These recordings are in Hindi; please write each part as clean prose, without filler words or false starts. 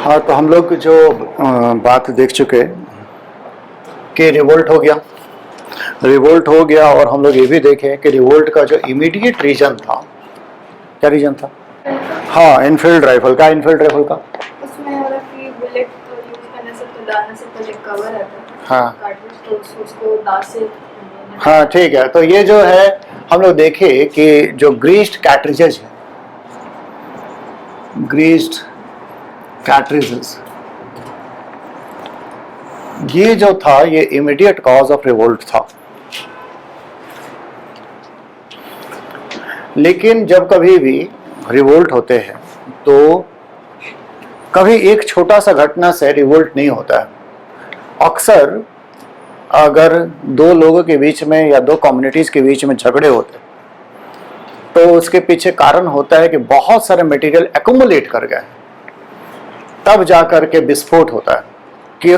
हाँ, तो हम लोग जो बात देख चुके कि रिवोल्ट हो गया और हम लोग ये भी देखे कि रिवोल्ट का जो इमीडिएट रीजन था, क्या रीजन था? हाँ, इनफील्ड राइफल का। उसमें मतलब कि बुलेट तो यूज करने से तो दाने से पहले कवर आता है। हाँ कार्ट्रिज तो उसको दांत से हाँ, ठीक है। तो ये जो है हम लोग देखे कि जो ग्रीस्ड कैट्रिजेज है, ग्रीस्ड कैट्रिजेस, ये जो था ये इमीडिएट कॉज ऑफ रिवोल्ट था। लेकिन जब कभी भी रिवोल्ट होते हैं तो कभी एक छोटा सा घटना से रिवोल्ट नहीं होता है। अक्सर अगर दो लोगों के बीच में या दो कम्युनिटीज के बीच में झगड़े होते तो उसके पीछे कारण होता है कि बहुत सारे मटेरियल एक्युमुलेट कर गए, तब जाकर के विस्फोट होता है। कि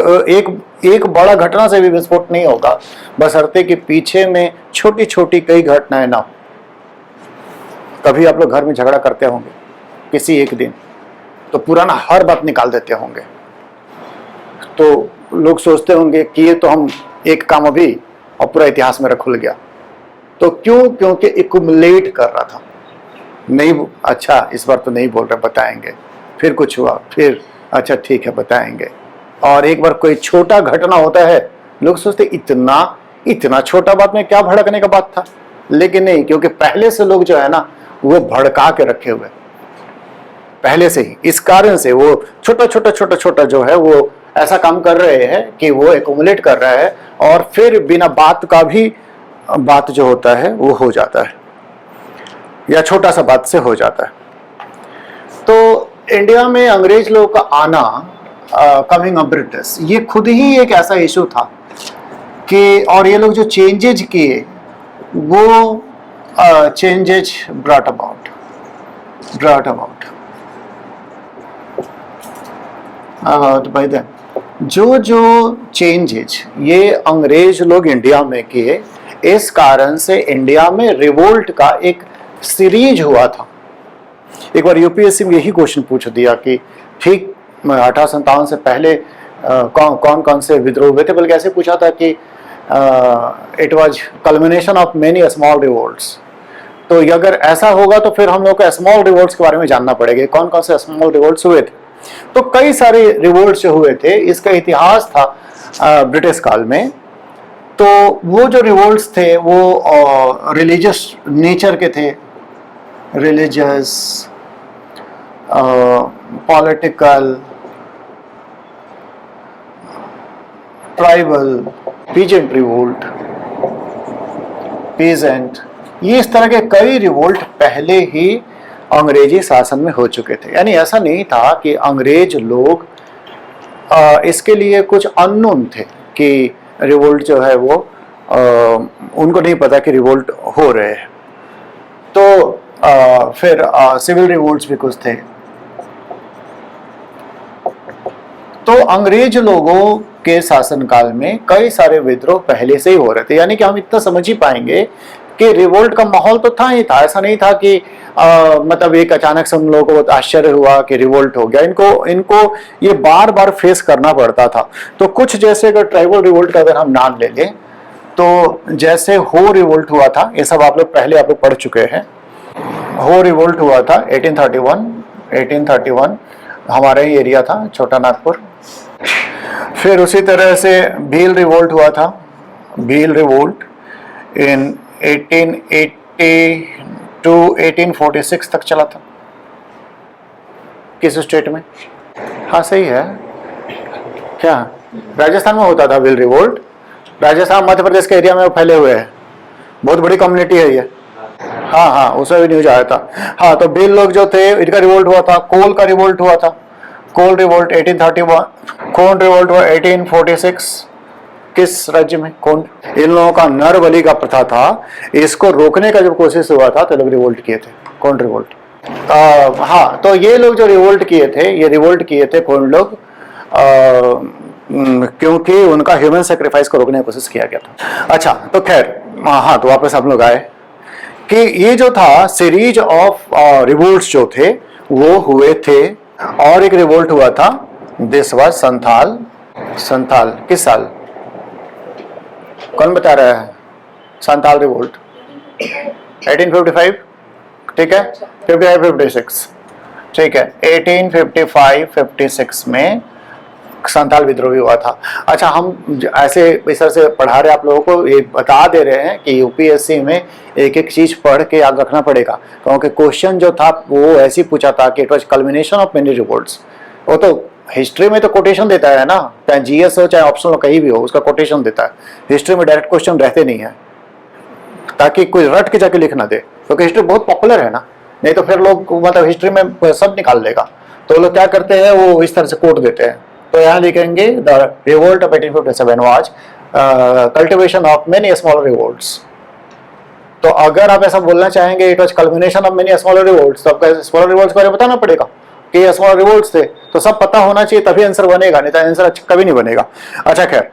एक बड़ा घटना से भी विस्फोट नहीं होगा, बशर्ते कि पीछे में छोटी छोटी कई घटनाएं ना हो। कभी आप लोग घर में झगड़ा करते होंगे किसी एक दिन, तो पुराना हर बात निकाल देते होंगे, तो लोग सोचते होंगे कि ये तो हम एक काम अभी और पूरा इतिहास मेरा खुल गया। तो क्योंकि एक्युमुलेट कर रहा था। नहीं, अच्छा इस बार तो नहीं बोल रहे, बताएंगे। फिर कुछ हुआ, फिर अच्छा ठीक है बताएंगे। और एक बार कोई छोटा घटना होता है, लोग सोचते इतना छोटा बात में क्या भड़कने का बात था। लेकिन नहीं, क्योंकि पहले से लोग जो है ना वो भड़का के रखे हुए पहले से ही, इस कारण से वो छोटा जो है वो ऐसा काम कर रहे हैं कि वो एक्युमुलेट कर रहा है और फिर बिना बात का भी बात जो होता है वो हो जाता है, या छोटा सा बात से हो जाता है। तो इंडिया में अंग्रेज लोगों का आना, कमिंग ऑफ ब्रिटिश, ये खुद ही एक ऐसा इशू था कि, और ये लोग जो चेंजेज किए वो changes brought about by the जो चेंजेज ये अंग्रेज लोग इंडिया में किए, इस कारण से इंडिया में रिवोल्ट का एक सीरीज हुआ था। एक बार यूपीएससी में यही क्वेश्चन पूछ दिया कि ठीक 1857 से पहले कौन कौन से विद्रोह हुए थे, बल्कि ऐसे पूछा था कि it was culmination of many small revolts. तो अगर ऐसा होगा तो फिर हम लोग को स्मॉल रिवोल्ट्स के बारे में जानना पड़ेगा, कौन कौन से स्मॉल रिवोल्ट्स हुए थे। तो कई सारे रिवोल्ट्स जो हुए थे, इसका इतिहास था ब्रिटिश काल में। तो वो जो रिवोल्ट्स थे वो रिलीजियस नेचर के थे, religious, political, tribal, peasant revolt, peasant, ये इस तरह के कई रिवोल्ट पहले ही अंग्रेजी शासन में हो चुके थे। यानी ऐसा नहीं था कि अंग्रेज लोग इसके लिए कुछ अननोन थे कि रिवोल्ट जो है वो उनको नहीं पता कि रिवोल्ट हो रहे हैं। तो फिर सिविल रिवोल्ट्स भी कुछ थे। तो अंग्रेज लोगों के शासनकाल में कई सारे विद्रोह पहले से ही हो रहे थे। यानी कि हम इतना समझ ही पाएंगे कि रिवोल्ट का माहौल तो था ही था। ऐसा नहीं था कि मतलब एक अचानक से उन लोगों को बहुत आश्चर्य हुआ कि रिवोल्ट हो गया। इनको ये बार बार फेस करना पड़ता था। तो कुछ जैसे अगर ट्राइबल रिवोल्ट का अगर हम नाम ले लें, तो जैसे हो रिवोल्ट हुआ था, ये सब आप लोग पढ़ चुके हैं। हो रिवोल्ट हुआ था 1831 हमारा ही एरिया था, छोटा नागपुर। फिर उसी तरह से भील रिवोल्ट हुआ था। भील रिवोल्ट इन 1880 टू 1846 तक चला था। किस स्टेट में? हाँ सही है, क्या राजस्थान में होता था भील रिवोल्ट। राजस्थान मध्य प्रदेश के एरिया में फैले हुए हैं, बहुत बड़ी कम्युनिटी है ये। हाँ, उसमें भी न्यूज आया था। हाँ, तो भील लोग जो थे इनका रिवोल्ट हुआ था। कोल का रिवोल्ट हुआ था, कोल रिवोल्ट 1831। कोन रिवोल्ट हुआ 1846। किस राज्य में? कोन। इन लोगों का नरबली का प्रथा था, इसको रोकने का जब कोशिश हुआ था तो लोग रिवोल्ट किए थे, कोन रिवोल्ट। हाँ, तो ये लोग जो रिवोल्ट किए थे, ये रिवोल्ट किए थे कोन लोग, क्योंकि उनका ह्यूमन सेक्रीफाइस को रोकने की कोशिश किया गया था। अच्छा, तो खैर हाँ, तो वापस हम लोग आए कि ये जो था सीरीज ऑफ रिवोल्ट्स जो थे वो हुए थे। और एक रिवोल्ट हुआ था दिस वाज संथाल। संथाल किस साल? कौन बता रहा है? संथाल रिवोल्ट 1855, ठीक है, 55-56, ठीक है, 1855-56 में संथाल विद्रोह हुआ था। अच्छा, हम ऐसे इस तरह से पढ़ा रहे आप लोगों को, ये बता दे रहे हैं कि यूपीएससी में एक एक चीज पढ़ के याद रखना पड़ेगा, क्योंकि क्वेश्चन जो था वो ऐसे पूछा था कि it was culmination of many revolts. वो तो हिस्ट्री में तो कोटेशन देता है ना, चाहे जीएस हो चाहे ऑप्शनल कहीं भी हो, उसका कोटेशन देता है। हिस्ट्री में डायरेक्ट क्वेश्चन रहते नहीं है, ताकि कोई रट के जाके लिख ना दे, क्योंकि हिस्ट्री बहुत पॉपुलर है ना, नहीं तो फिर लोग मतलब हिस्ट्री में सब निकाल देगा। तो लोग क्या करते हैं, वो इस तरह से कोट देते हैं। तो यहाँ लिखेंगे the revolt of 1857 was cultivation of many smaller revolts. तो अगर आप ऐसा बोलना चाहेंगे it was culmination of many smaller revolts, तो आपको स्मॉलर रिवोल्ट्स के बारे में बताना पड़ेगा कि ये स्मॉलर रिवोल्ट्स थे, तो सब पता होना चाहिए तभी आंसर बनेगा, नहीं तो आंसर कभी नहीं बनेगा। अच्छा खैर,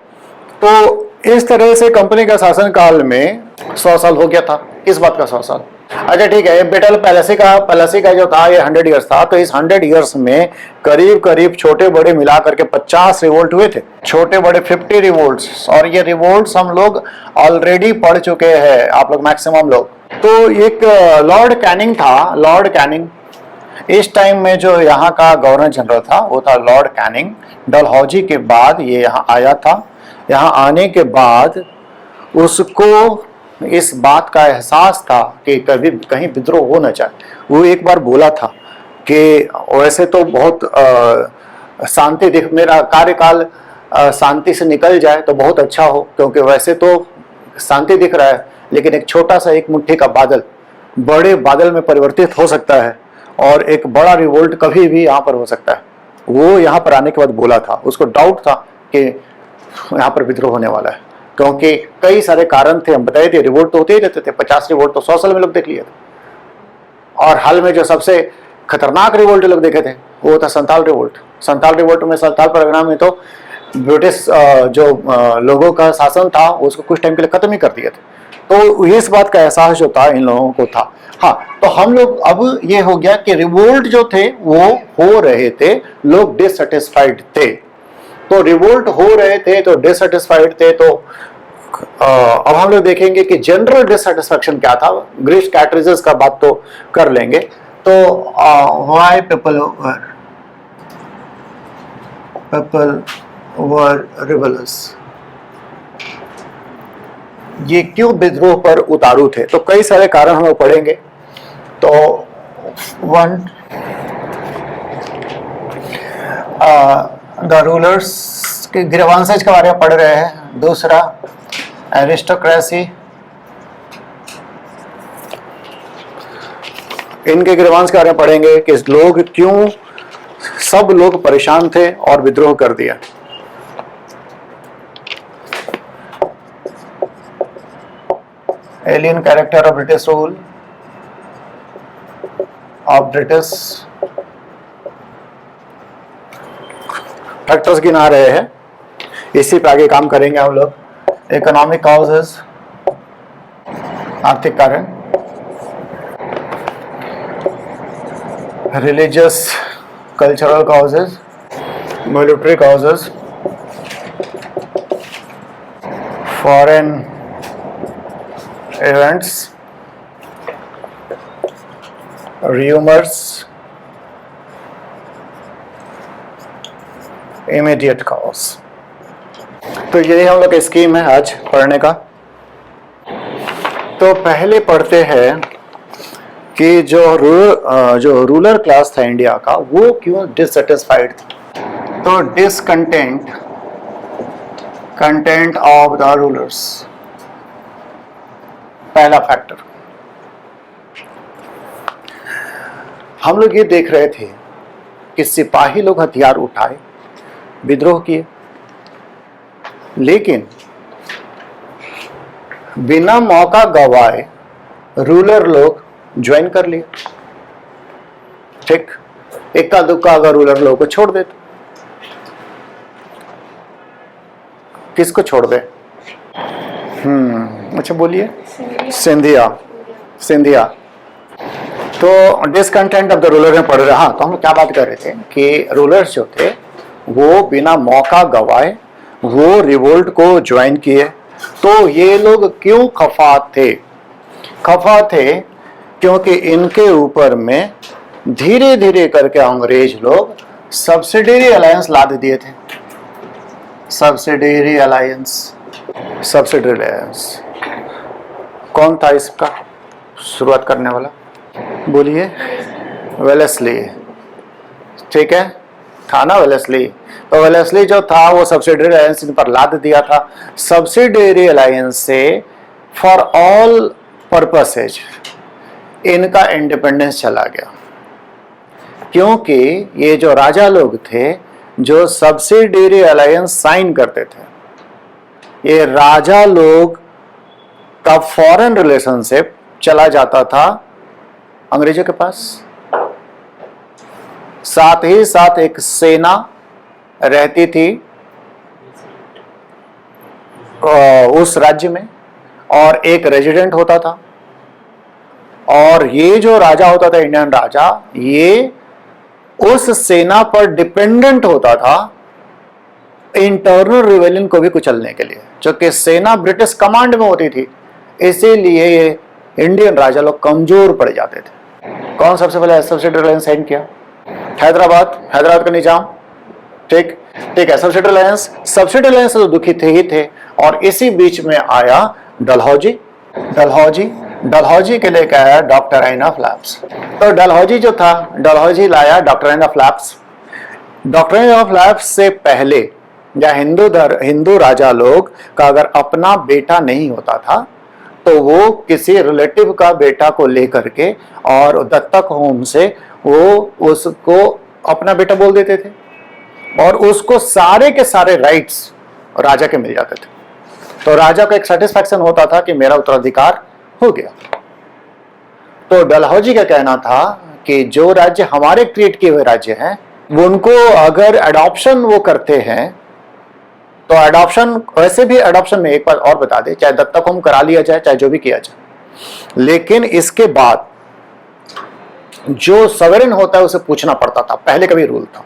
तो इस तरह से कंपनी का शासन काल में 100 साल हो गया था। किस बात का 100 साल? अच्छा ठीक है, बेटल पैलेसी का जो था ये 100 ईयर्स था। तो इस 100 ईयर्स में करीब करीब छोटे बड़े मिला करके 50 रिवोल्ट हुए थे, छोटे बड़े 50 रिवोल्ट्स। और ये रिवोल्ट्स हम लोग ऑलरेडी पढ़ चुके हैं, आप लोग मैक्सिमम लोग। तो एक लॉर्ड कैनिंग था, लॉर्ड कैनिंग इस टाइम में जो यहाँ का गवर्नर जनरल था वो था लॉर्ड कैनिंग। डलहौजी के बाद ये यहाँ आया था। यहाँ आने के बाद उसको इस बात का एहसास था कि कभी कहीं विद्रोह हो न जाए। वो एक बार बोला था कि वैसे तो बहुत शांति दिख, मेरा कार्यकाल शांति से निकल जाए तो बहुत अच्छा हो, क्योंकि वैसे तो शांति दिख रहा है, लेकिन एक छोटा सा एक मुट्ठी का बादल बड़े बादल में परिवर्तित हो सकता है और एक बड़ा रिवोल्ट कभी भी यहाँ पर हो सकता है। वो यहाँ पर आने के बाद बोला था, उसको डाउट था कि यहाँ पर विद्रोह होने वाला है, क्योंकि कई सारे कारण थे, हम बताए थे। रिवोल्ट तो होते ही रहते थे, 50 रिवोल्ट तो 100 साल में लोग देख लिए थे। और हाल में जो सबसे खतरनाक रिवोल्ट लोग देखे थे वो था संथाल रिवोल्ट। संथाल रिवोल्ट में, संथाल परगना में तो ब्रिटिश जो लोगों का शासन था उसको कुछ टाइम के लिए खत्म ही कर दिए थे। तो इस बात का एहसास जो था इन लोगों को था। हाँ, तो हम लोग अब ये हो गया कि रिवोल्ट जो थे वो हो रहे थे, लोग डिससेटिस्फाइड थे। तो रिवोल्ट हो रहे थे तो डिससेटिस्फाइड थे। तो अब हम लोग देखेंगे कि जनरल डिससेटिस्फैक्शन क्या था। ग्रीस कैटरेजेस का बात तो कर लेंगे। तो व्हाई पीपल वर रिबेलस, ये क्यों विद्रोह पर उतारू थे? तो कई सारे कारण हम लोग पढ़ेंगे। तो वन, द रूलर्स के ग्रीवांसेस के बारे में पढ़ रहे हैं। दूसरा, एरिस्टोक्रेसी, इनके ग्रीवांस के बारे में पढ़ेंगे कि लोग क्यों, सब लोग परेशान थे और विद्रोह कर दिया। Alien character of British rule, of British factors गिना रहे हैं, इसी पे आगे काम करेंगे हम लोग। इकोनॉमिक कॉजेज, आर्थिक कारण, religious cultural causes, military causes, foreign events, rumours, immediate cause. तो यही हम लोग का स्कीम है आज पढ़ने का। तो पहले पढ़ते हैं कि जो रूलर क्लास था इंडिया का वो क्यों डिससेटिस्फाइड था। तो discontent, content of the rulers, पहला फैक्टर। हम लोग ये देख रहे थे कि सिपाही लोग हथियार उठाए, विद्रोह किए, लेकिन बिना मौका गवाए रूलर लोग ज्वाइन कर लिए। ठीक, इक्का दुक्का अगर रूलर लोगों को छोड़ देते, किसको छोड़ दे? अच्छा बोलिए। सिंधिया, सिंधिया। तो डिसकंटेंट ऑफ द रूलर में पढ़ रहे। हाँ, तो हम क्या बात कर रहे थे कि रूलर्स जो थे वो बिना मौका गवाए वो रिवोल्ट को ज्वाइन किए। तो ये लोग क्यों खफा थे? खफा थे क्योंकि इनके ऊपर में धीरे धीरे करके अंग्रेज लोग सब्सिडियरी अलायंस लाद दिए थे। सब्सिडियरी अलायंस, सब्सिडियरी अलायंस कौन था इसका शुरुआत करने वाला? बोलिए। वेलेस्ली, ठीक है, था ना वेलेस्ली। तो वेलेस्ली जो था वो सब्सिडियरी अलायंस इन पर लाद दिया था। सब्सिडियरी अलायंस से फॉर ऑल पर्पसेज इनका इंडिपेंडेंस चला गया, क्योंकि ये जो राजा लोग थे जो सब्सिडियरी अलायंस साइन करते थे, ये राजा लोग का फॉरेन रिलेशनशिप चला जाता था अंग्रेजों के पास। साथ ही साथ एक सेना रहती थी उस राज्य में और एक रेजिडेंट होता था। और ये जो राजा होता था, इंडियन राजा, ये उस सेना पर डिपेंडेंट होता था इंटरनल रिवेलियन को भी कुचलने के लिए, क्योंकि सेना ब्रिटिश कमांड में होती थी, इसीलिए ये इंडियन राजा लोग कमजोर पड़ जाते थे। कौन सबसे पहले सब्सिडियरी अलायंस साइन किया? हैदराबाद का निजाम। ठीक है, सब्सिडियरी अलायंस तो दुखी थे ही थे। और इसी बीच में आया डलहौजी के लेकर आया डॉक्ट्राइन ऑफ लैप्स। तो डलहौजी जो था, डलहौजी लाया doctrine of lapse. Doctrine of lapse से पहले या हिंदू राजा लोग का अगर अपना बेटा नहीं होता था तो वो किसी रिलेटिव का बेटा को लेकर के और दत्तक होम से वो उसको अपना बेटा बोल देते थे और उसको सारे के सारे राइट्स राजा के मिल जाते थे। तो राजा को एक सेटिस्फैक्शन होता था कि मेरा उत्तराधिकार हो गया। तो डलहौजी का कहना था कि जो राज्य हमारे क्रिएट किए हुए राज्य हैं, उनको अगर एडॉप्शन वो करते हैं तो एडॉप्शन, वैसे भी एडॉप्शन में एक बात और बता दे, चाहे दत्तक होम करा लिया जाए चाहे जो भी किया जाए, लेकिन इसके बाद जो सवेरेन होता है उसे पूछना पड़ता था। पहले का भी रूल था,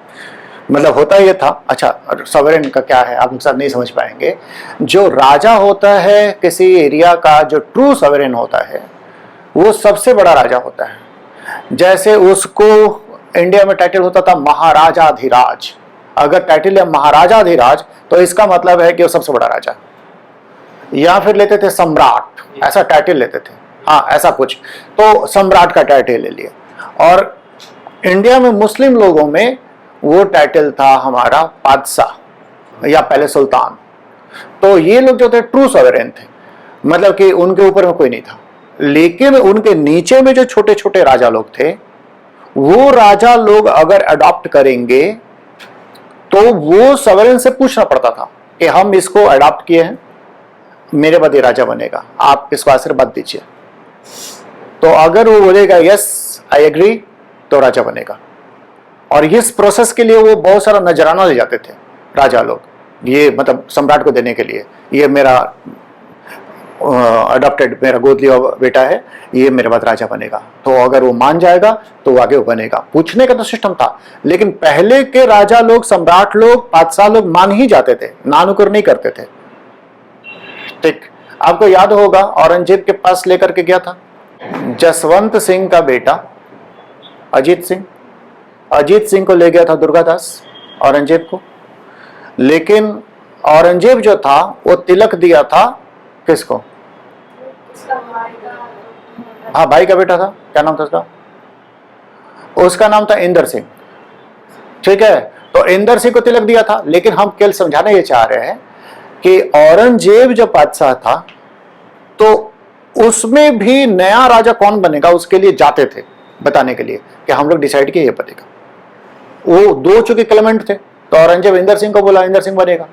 मतलब होता ये था। अच्छा, सवेरेन का क्या है आप हम सब नहीं समझ पाएंगे। जो राजा होता है किसी एरिया का, जो ट्रू सवेरेन होता है, वो सबसे बड़ा राजा होता है। जैसे उसको इंडिया में टाइटल होता था महाराजाधिराज। अगर टाइटल है महाराजाधिराज तो इसका मतलब है कि वो सबसे बड़ा राजा। या फिर लेते थे सम्राट, ऐसा टाइटल लेते थे, हाँ ऐसा कुछ, तो सम्राट का टाइटल ले लिया। और इंडिया में मुस्लिम लोगों में वो टाइटल था हमारा बादशाह या पहले सुल्तान। तो ये लोग जो थे ट्रू सॉवरेन थे, मतलब कि उनके ऊपर में कोई नहीं था। लेकिन उनके नीचे में जो छोटे छोटे राजा लोग थे, वो राजा लोग अगर अडॉप्ट करेंगे तो वो सॉवरेन से पूछना पड़ता था कि हम इसको अडॉप्ट किए हैं, मेरे बाद ये राजा बनेगा, आप इसको आशीर्वाद दीजिए। तो अगर वो बोलेगा यस आई एग्री, तो राजा बनेगा। और इस प्रोसेस के लिए वो बहुत सारा नजराना ले जाते थे राजा लोग, ये मतलब सम्राट को देने के लिए, ये मेरा अडॉप्टेड, मेरा गोद लिया बेटा है, ये मेरे बाद राजा बनेगा। तो अगर वो मान जाएगा तो आगे वो बनेगा। पूछने का तो सिस्टम था, लेकिन पहले के राजा लोग, सम्राट लोग, बादशाह लोग मान ही जाते थे, नानुकर नहीं करते थे। ठीक, आपको याद होगा औरंगजेब के पास लेकर के गया था जसवंत सिंह का बेटा अजीत सिंह को ले गया था दुर्गादास औरंगजेब को। लेकिन औरंगजेब जो था वो तिलक दिया था किसको? हाँ, भाई का बेटा था, क्या नाम था उसका? उसका नाम था इंदर सिंह। ठीक है, तो इंदर सिंह को तिलक दिया था। लेकिन हम केवल समझाना ये चाह रहे हैं कि औरंगजेब जो बादशाह था तो उसमें भी नया राजा कौन बनेगा उसके लिए जाते थे बताने के लिए कि हम लोग डिसाइड किए ये बनेगा। वो दो चुके क्लेमेंट थे, तो औरंगजेब इंदर सिंह को बोला इंदर सिंह बनेगा।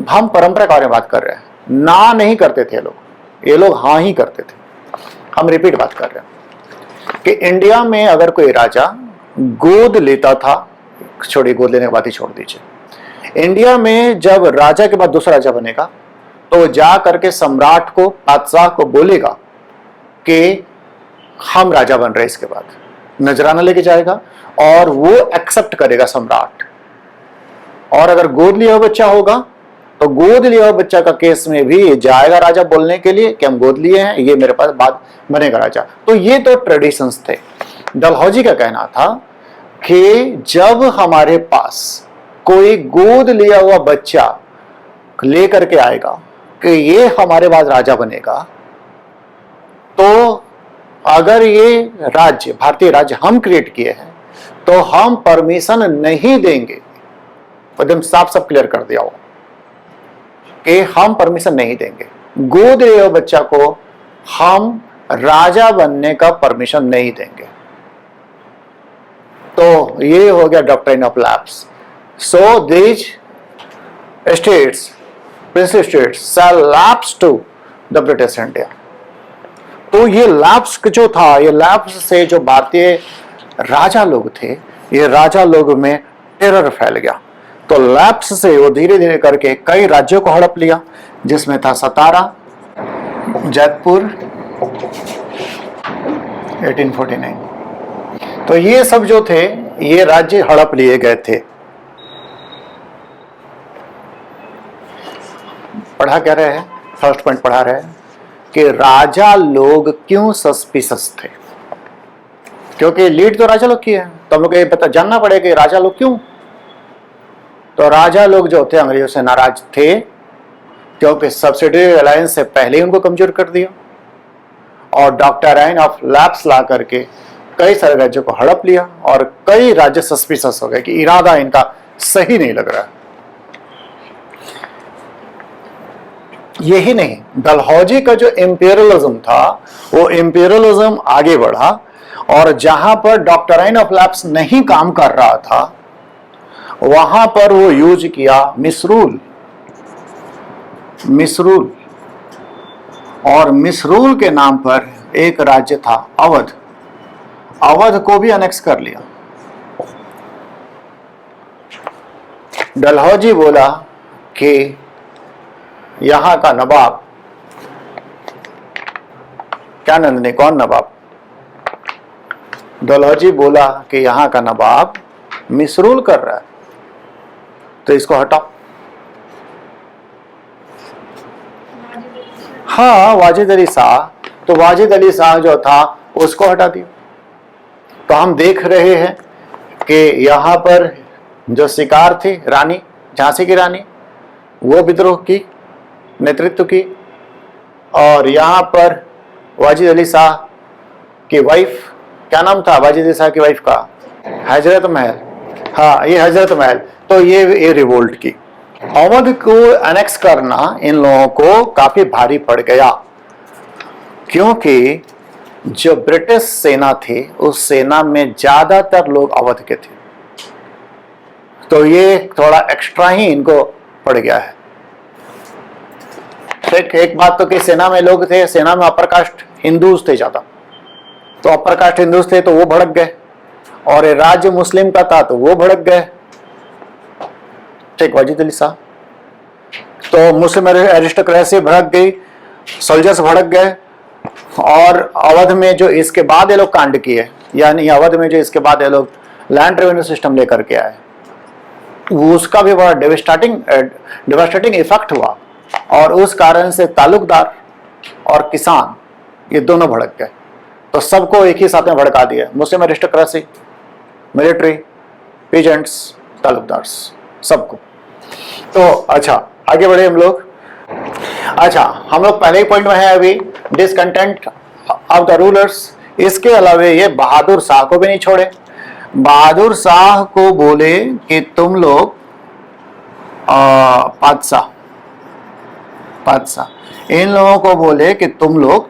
हम परंपरा के बारे में बात कर रहे हैं, ना नहीं करते थे लोग, ये लोग हाँ ही करते थे। हम रिपीट बात कर रहे हैं कि इंडिया में अगर कोई राजा गोद लेता था, छोड़िए गोद लेने के बाद ही छोड़ दीजिए, इंडिया में जब राजा के बाद दूसरा राजा बनेगा तो जा करके सम्राट को, बादशाह को बोलेगा कि हम राजा बन रहे, इसके बाद नजराना लेके जाएगा और वो एक्सेप्ट करेगा सम्राट। और अगर गोद लिया हुआ बच्चा होगा तो गोद लिया हुआ बच्चा का केस में भी ये जाएगा राजा बोलने के लिए कि हम गोद लिए हैं, ये मेरे पास बाद बनेगा राजा। तो ये तो ट्रेडिशंस थे। डलहौजी का कहना था कि जब हमारे पास कोई गोद लिया हुआ बच्चा लेकर के आएगा कि ये हमारे बाद राजा बनेगा, तो अगर ये राज्य भारतीय राज्य हम क्रिएट किए हैं तो हम परमिशन नहीं देंगे। एकदम साफ साफ क्लियर कर दिया हो कि हम परमिशन नहीं देंगे, गोद लिए हुए बच्चा को हम राजा बनने का परमिशन नहीं देंगे। तो ये हो गया doctrine of lapse. So these states, princely states shall lapse to the British India. तो ये लैप्स जो था, ये लैप्स से जो भारतीय राजा लोग थे, ये राजा लोग में टेरर फैल गया। तो लैप्स से वो धीरे धीरे करके कई राज्यों को हड़प लिया, जिसमें था सतारा, जयपुर 1849। तो ये सब जो थे ये राज्य हड़प लिए गए थे। पढ़ा क्या रहे हैं, फर्स्ट पॉइंट पढ़ा रहे हैं कि राजा लोग क्यों सस्पिशस थे, क्योंकि लीड तो राजा लोग की है। तो हम लोग ये पता जानना पड़ेगा कि राजा लोग क्यों। तो राजा लोग जो थे अंग्रेजों से नाराज थे, क्योंकि सब्सिडियरी अलायंस से पहले ही उनको कमजोर कर दिया और डॉक्ट्रिन ऑफ लैप्स ला करके कई सारे राज्यों को हड़प लिया और कई राज्य सस्पिशस हो गए कि इरादा इनका सही नहीं लग रहा है। यही नहीं, डलहौजी का जो इंपीरियलिज्म था वो इंपीरियलिज्म आगे बढ़ा और जहां पर डॉक्ट्रिन ऑफ लैप्स नहीं काम कर रहा था वहां पर वो यूज किया मिसरूल। मिसरूल और मिसरूल के नाम पर एक राज्य था अवध, अवध को भी अनेक्स कर लिया। डलहौजी बोला कि यहां का नवाब, क्या नंदनी, कौन नवाब? डलहौजी बोला कि यहां का नवाब मिसरूल कर रहा है, तो इसको हटाओ। हाँ, वाजिद अली शाह, तो वाजिद अली शाह जो था उसको हटा दिया। तो हम देख रहे हैं कि यहाँ पर जो शिकार थी रानी, झांसी की रानी, वो विद्रोह की नेतृत्व की, और यहाँ पर वाजिद अली शाह की वाइफ, क्या नाम था वाजिद अली शाह की वाइफ का? हजरत महल। हाँ, ये हजरत महल। तो ये रिवोल्ट की। अवध को एनेक्स करना इन लोगों को काफी भारी पड़ गया, क्योंकि जो ब्रिटिश सेना थी उस सेना में ज्यादातर लोग अवध के थे। तो ये थोड़ा एक्स्ट्रा ही इनको पड़ गया है। एक बात तो कि सेना में लोग थे, सेना में अपर कास्ट हिंदूज थे ज्यादा, तो अपर कास्ट हिंदूज थे तो वो भड़क गए, और राज्य मुस्लिम का था तो वो भड़क गए। ठीक, वाजिद अली शाह तो मुस्लिम एरिस्टोक्रेसी भड़क गई, सोल्जर्स भड़क गए, और अवध में जो इसके बाद ये लोग कांड किए, यानी अवध में जो इसके बाद ये लोग लैंड रेवेन्यू सिस्टम लेकर के आए, उसका भी बड़ा डेवास्टेटिंग इफेक्ट हुआ, और उस कारण से तालुकदार और किसान ये दोनों भड़क गए। तो सबको एक ही साथ में भड़का दिया, मुस्लिम एरिस्टोक्रेसी, मिलिट्री, पीजेंट्स, तालुकदार्स, सबको। तो अच्छा, आगे बढ़े हम लोग। अच्छा, हम लोग पहले ही पॉइंट में है अभी, डिसकंटेंट ऑफ द रूलर्स। इसके अलावा ये बहादुर शाह को भी नहीं छोड़े। बहादुर शाह को बोले कि तुम लोग बादशाह, इन लोगों को बोले कि तुम लोग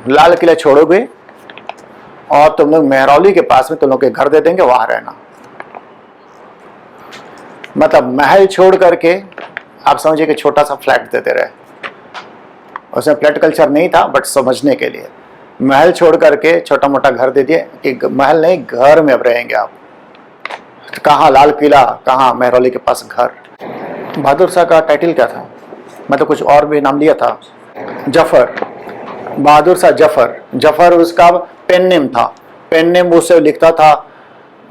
लाल किला छोड़ोगे और तुम लोग मेहरौली के पास में तुम लोग के घर दे देंगे, वहां रहना। मतलब महल छोड़ करके आप समझिए कि छोटा सा फ्लैट देते रहे। उसमें फ्लैट कल्चर नहीं था, बट समझने के लिए महल छोड़ करके छोटा मोटा घर दे दिए कि महल नहीं, घर में अब रहेंगे आप। कहाँ लाल किला, कहाँ मेहरौली के पास घर। बहादुर शाह का टाइटल क्या था? मतलब कुछ और भी नाम लिया था, जफर, बहादुर शाह जफर। जफर उसका पेन नेम था, पेन नेम उससे लिखता था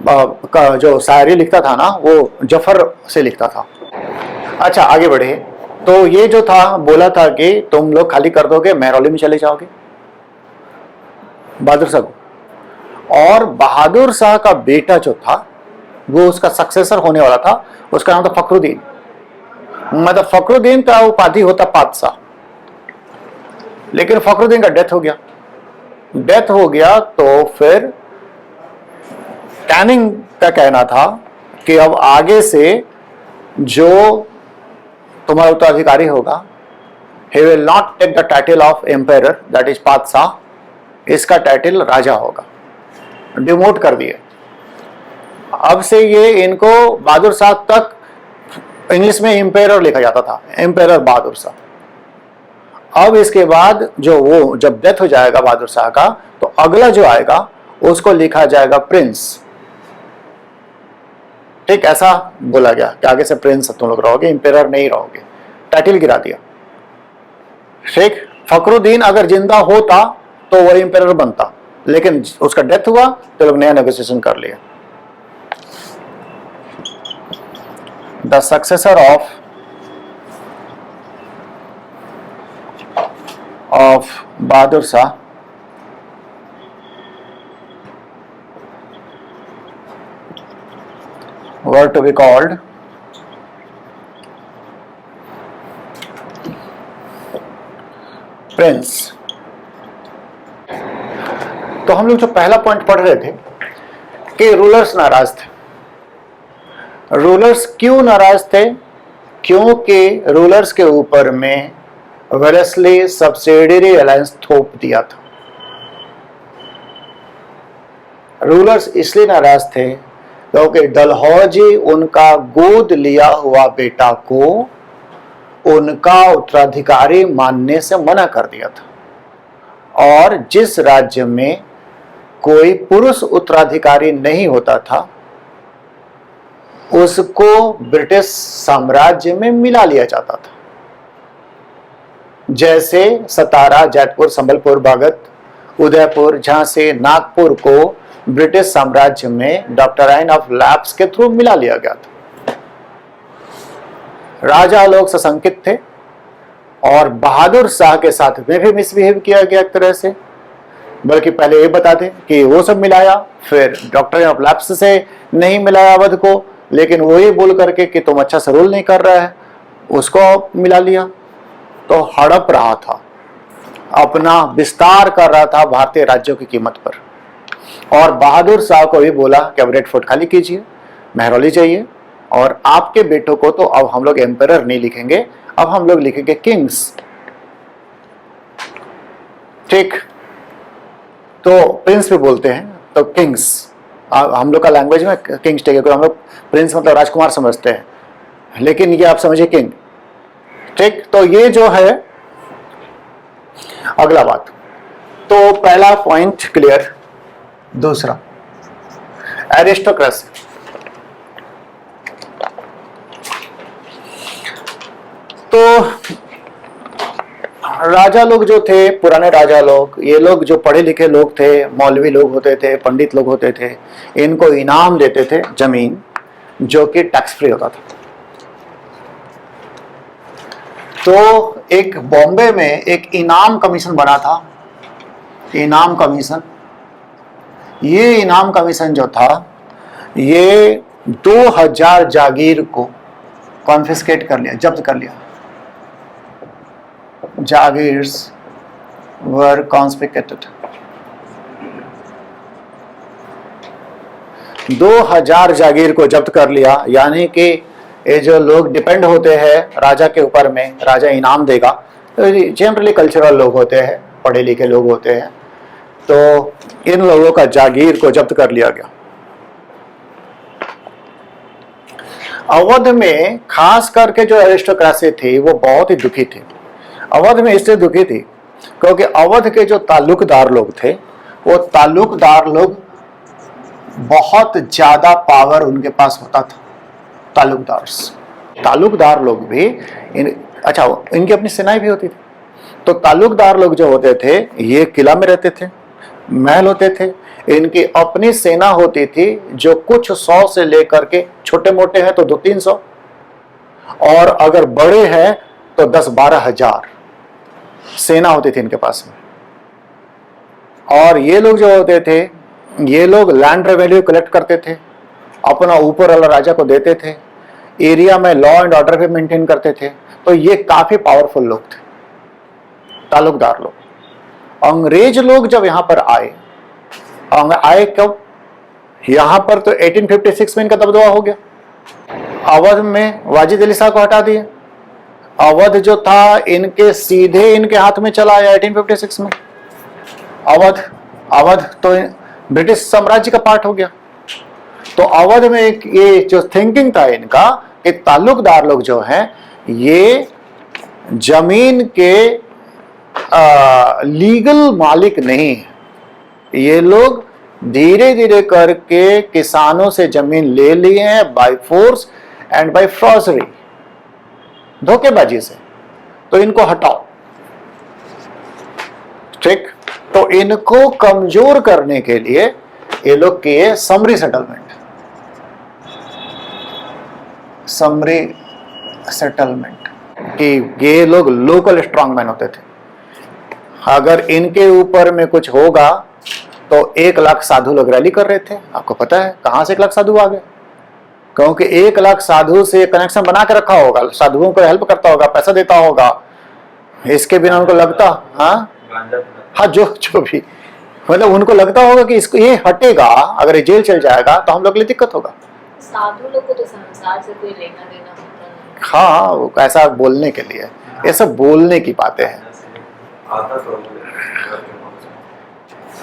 का जो शायरी लिखता था ना, वो जफर से लिखता था। अच्छा आगे बढ़े, तो ये जो था बोला था कि तुम लोग खाली कर दोगे, महरौली में चले जाओगे बहादुर शाह को। और बहादुर शाह का बेटा जो था वो उसका सक्सेसर होने वाला था, उसका नाम था फखरुद्दीन। मतलब फखरुद्दीन का उपाधि होता पातशाह, लेकिन फखरुद्दीन का डेथ हो गया। डेथ हो गया तो फिर कैनिंग का कहना था कि अब आगे से जो तुम्हारा उत्तराधिकारी होगा, he will not take the title of emperor, that is पातशाह, इसका टाइटल राजा होगा। डिमोट कर दिए। अब से ये इनको बहादुर शाह तक इंग्लिश में एम्पेरर लिखा जाता था, एम्पेरर बहादुर शाह। अब इसके बाद जो वो जब डेथ हो जाएगा बहादुर शाह का, तो अगला जो आएगा उसको लिखा जाएगा प्रिंस। ठीक, ऐसा बोला गया कि आगे से प्रिंस तुम लोग रहोगे, एम्पेरर नहीं रहोगे, टाइटल गिरा दिया। ठीक, फखरुद्दीन अगर जिंदा होता तो वो एम्पेरर बनता, लेकिन उसका डेथ हुआ तो लोग नया नेगोशिएशन कर लिया। The successor of Bahadur Shah were to be called Prince. तो हम लोग जो पहला पॉइंट पढ़ रहे थे कि रूलर्स नाराज थे। रूलर्स क्यों नाराज थे? क्योंकि रूलर्स के ऊपर में वेलेस्ली सब्सिडियरी अलायंस थोप दिया था। रूलर्स इसलिए नाराज थे क्योंकि डलहौजी उनका गोद लिया हुआ बेटा को उनका उत्तराधिकारी मानने से मना कर दिया था, और जिस राज्य में कोई पुरुष उत्तराधिकारी नहीं होता था उसको ब्रिटिश साम्राज्य में मिला लिया जाता था। जैसे सतारा, जैतपुर, संबलपुर, भगत, उदयपुर, झांसी, नागपुर को ब्रिटिश साम्राज्य में डॉक्टराइन ऑफ लैप्स के थ्रू मिला लिया गया था। राजा लोग सशंकित थे और बहादुर शाह के साथ में भी मिसबिहेव किया गया एक तरह से। बल्कि पहले ये बता दें कि वो सब मिलाया, फिर डॉक्टराइन ऑफ लैप्स से नहीं मिलाया अवध को, लेकिन वो ये बोल करके कि तुम अच्छा सा रूल नहीं कर रहा है, उसको मिला लिया। तो हड़प रहा था, अपना विस्तार कर रहा था भारतीय राज्यों की कीमत पर। और बहादुर शाह को भी बोला कि अब रेड फोर्ट खाली कीजिए, महरौली चाहिए, और आपके बेटों को तो अब हम लोग एम्परर नहीं लिखेंगे, अब हम लोग लिखेंगे किंग्स। ठीक, तो प्रिंस भी बोलते हैं तो किंग्स, हम लोग का लैंग्वेज में किंग्स ठीक है, हम लोग प्रिंस मतलब राजकुमार समझते हैं, लेकिन ये आप समझिए किंग। ठीक, तो ये जो है अगला बात। तो पहला पॉइंट क्लियर। दूसरा, एरिस्टोक्रेसी। तो राजा लोग जो थे, पुराने राजा लोग, ये लोग जो पढ़े लिखे लोग थे, मौलवी लोग होते थे, पंडित लोग होते थे, इनको इनाम देते थे जमीन, जो कि टैक्स फ्री होता था। तो एक बॉम्बे में एक इनाम कमीशन बना था, इनाम कमीशन। ये इनाम कमीशन जो था, ये 2000 जागीर को कॉन्फिस्केट कर लिया, जब्त कर लिया। जागीर्स वर कॉन्फिस्केटेड। 2000 जागीर को जब्त कर लिया, यानी कि ये जो लोग डिपेंड होते हैं राजा के ऊपर में, राजा इनाम देगा, तो जनरली कल्चरल लोग होते हैं, पढ़े लिखे लोग होते हैं, तो इन लोगों का जागीर को जब्त कर लिया गया। अवध में खास करके जो एरिस्टोक्रेसी थी वो बहुत ही दुखी थी। अवध में इसलिए दुखी थी क्योंकि अवध के जो ताल्लुकदार लोग थे, वो ताल्लुकदार लोग बहुत ज्यादा पावर उनके पास होता था। ताल्लुकदार लोग भी इनकी अपनी सेनाएं भी होती थी। तो ताल्लुकदार लोग जो होते थे, ये किला में रहते थे, महल होते थे, इनकी अपनी सेना होती थी जो कुछ 100 से लेकर के, छोटे मोटे हैं तो 200-300, और अगर बड़े हैं तो 10-12 हजार सेना होती थी इनके पास में। और ये लोग जो होते थे, ये लोग लैंड रेवेन्यू कलेक्ट करते थे, अपना ऊपर वाला राजा को देते थे, एरिया में लॉ एंड ऑर्डर भी मेंटेन करते थे। तो ये काफी पावरफुल लोग थे, तालुकदार लोग। अंग्रेज लोग जब यहां पर आए कब? यहां पर तो 1856 में इनका दबदबा हो गया। अवध में वाजिद अली शाह को हटा दिया। अवध जो था इनके सीधे इनके हाथ में चला आया 1856 में। अवध तो ब्रिटिश साम्राज्य का पार्ट हो गया। तो अवध में एक ये जो थिंकिंग था इनका कि ताल्लुकदार लोग जो हैं ये जमीन के लीगल मालिक नहीं है, ये लोग धीरे धीरे करके किसानों से जमीन ले लिए हैं बाय फोर्स एंड बाय फ्रॉजरी, धोखेबाजी से। तो इनको हटाओ, ठीक। तो इनको कमजोर करने के लिए ये लोग किए समरी सेटलमेंट। समरी सेटलमेंट कि ये लोग लोकल स्ट्रांगमैन होते थे। अगर इनके ऊपर में कुछ होगा तो 1 लाख साधु लोग रैली कर रहे थे। आपको पता है कहां से 1 लाख साधु आ गए? क्योंकि 1 लाख साधु से कनेक्शन बना के रखा होगा, साधुओं को हेल्प करता होगा, पैसा देता होगा। इसके बिना उनको लगता, हाँ जो भी, मतलब उनको लगता होगा कि इसको ये हटेगा, अगर ये जेल चल जाएगा तो हम लोग के लिए दिक्कत होगा। साधु लोग को तो संसार से कोई लेना देना होता नहीं। हाँ, ऐसा बोलने के लिए, ये सब बोलने की बातें हैं,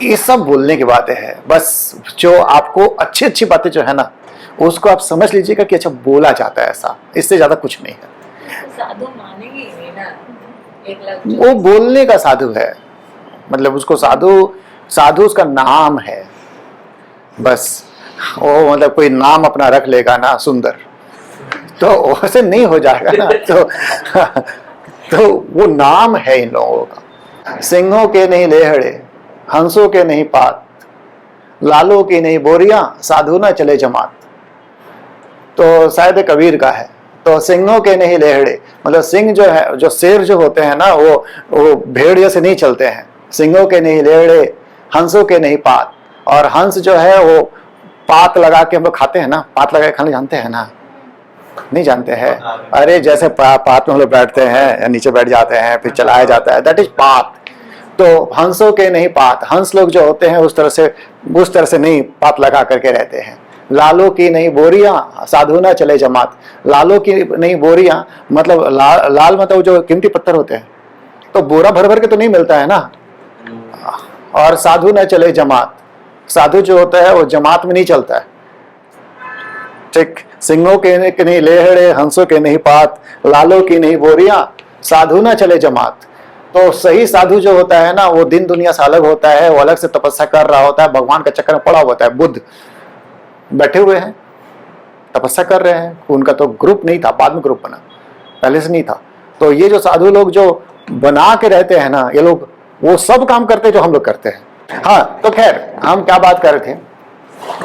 ये सब बोलने की बातें हैं। बस जो आपको अच्छी अच्छी बातें जो है ना, उसको आप समझ लीजिएगा कि अच्छा बोला जाता है ऐसा, इससे ज्यादा कुछ नहीं है। साधु मानेंगे ही नहीं ना, 1 लाख वो बोलने का साधु है, मतलब उसको साधु उसका नाम है बस। वो मतलब कोई नाम अपना रख लेगा ना सुंदर, तो वैसे नहीं हो जाएगा ना। तो वो नाम है इन लोगों का। सिंहों के नहीं लेहड़े, हंसों के नहीं पात, लालों की नहीं बोरियां, साधु ना चले जमात। तो शायद कबीर का है। तो सिंहों के नहीं लेहड़े, मतलब सिंह जो है, जो शेर जो होते हैं ना, वो भेड़ जैसे नहीं चलते हैं। सिंहों के नहीं लेहड़े, हंसों के नहीं पात। और हंस जो है वो पात लगा के हम लोग खाते हैं ना, पात लगा के खाना जानते हैं ना? नहीं जानते हैं? अरे जैसे पात में हम लोग बैठते हैं या नीचे बैठ जाते हैं फिर चलाया जाता है, दैट इज पात। तो हंसों के नहीं पात, हंस लोग जो होते हैं उस तरह से नहीं पात लगा करके रहते हैं। लालों की नहीं बोरियां, साधु ना चले जमात। लालों की नहीं बोरियां मतलब लाल मतलब जो कीमती पत्थर होते हैं, तो बोरा भर भर के तो नहीं मिलता है ना। और साधु ना चले जमात, साधु जो होता है वो जमात में नहीं चलता है, ठीक। सिंहों के नहीं लेहड़े, हंसों के नहीं पात, लालों की नहीं बोरियां, साधु ना चले जमात। तो सही साधु जो होता है ना, वो दिन दुनिया से अलग होता है, वो अलग से तपस्या कर रहा होता है, भगवान के चक्कर में पड़ा होता है। बुद्ध बैठे हुए हैं, तपस्या कर रहे हैं। उनका तो ग्रुप नहीं था, बाद में ग्रुप बना, पहले से नहीं था। तो ये जो साधु लोग जो बना के रहते हैं ना, ये लोग वो सब काम करते हैं जो हम लोग करते हैं। हाँ, तो खैर हम क्या बात कर रहे थे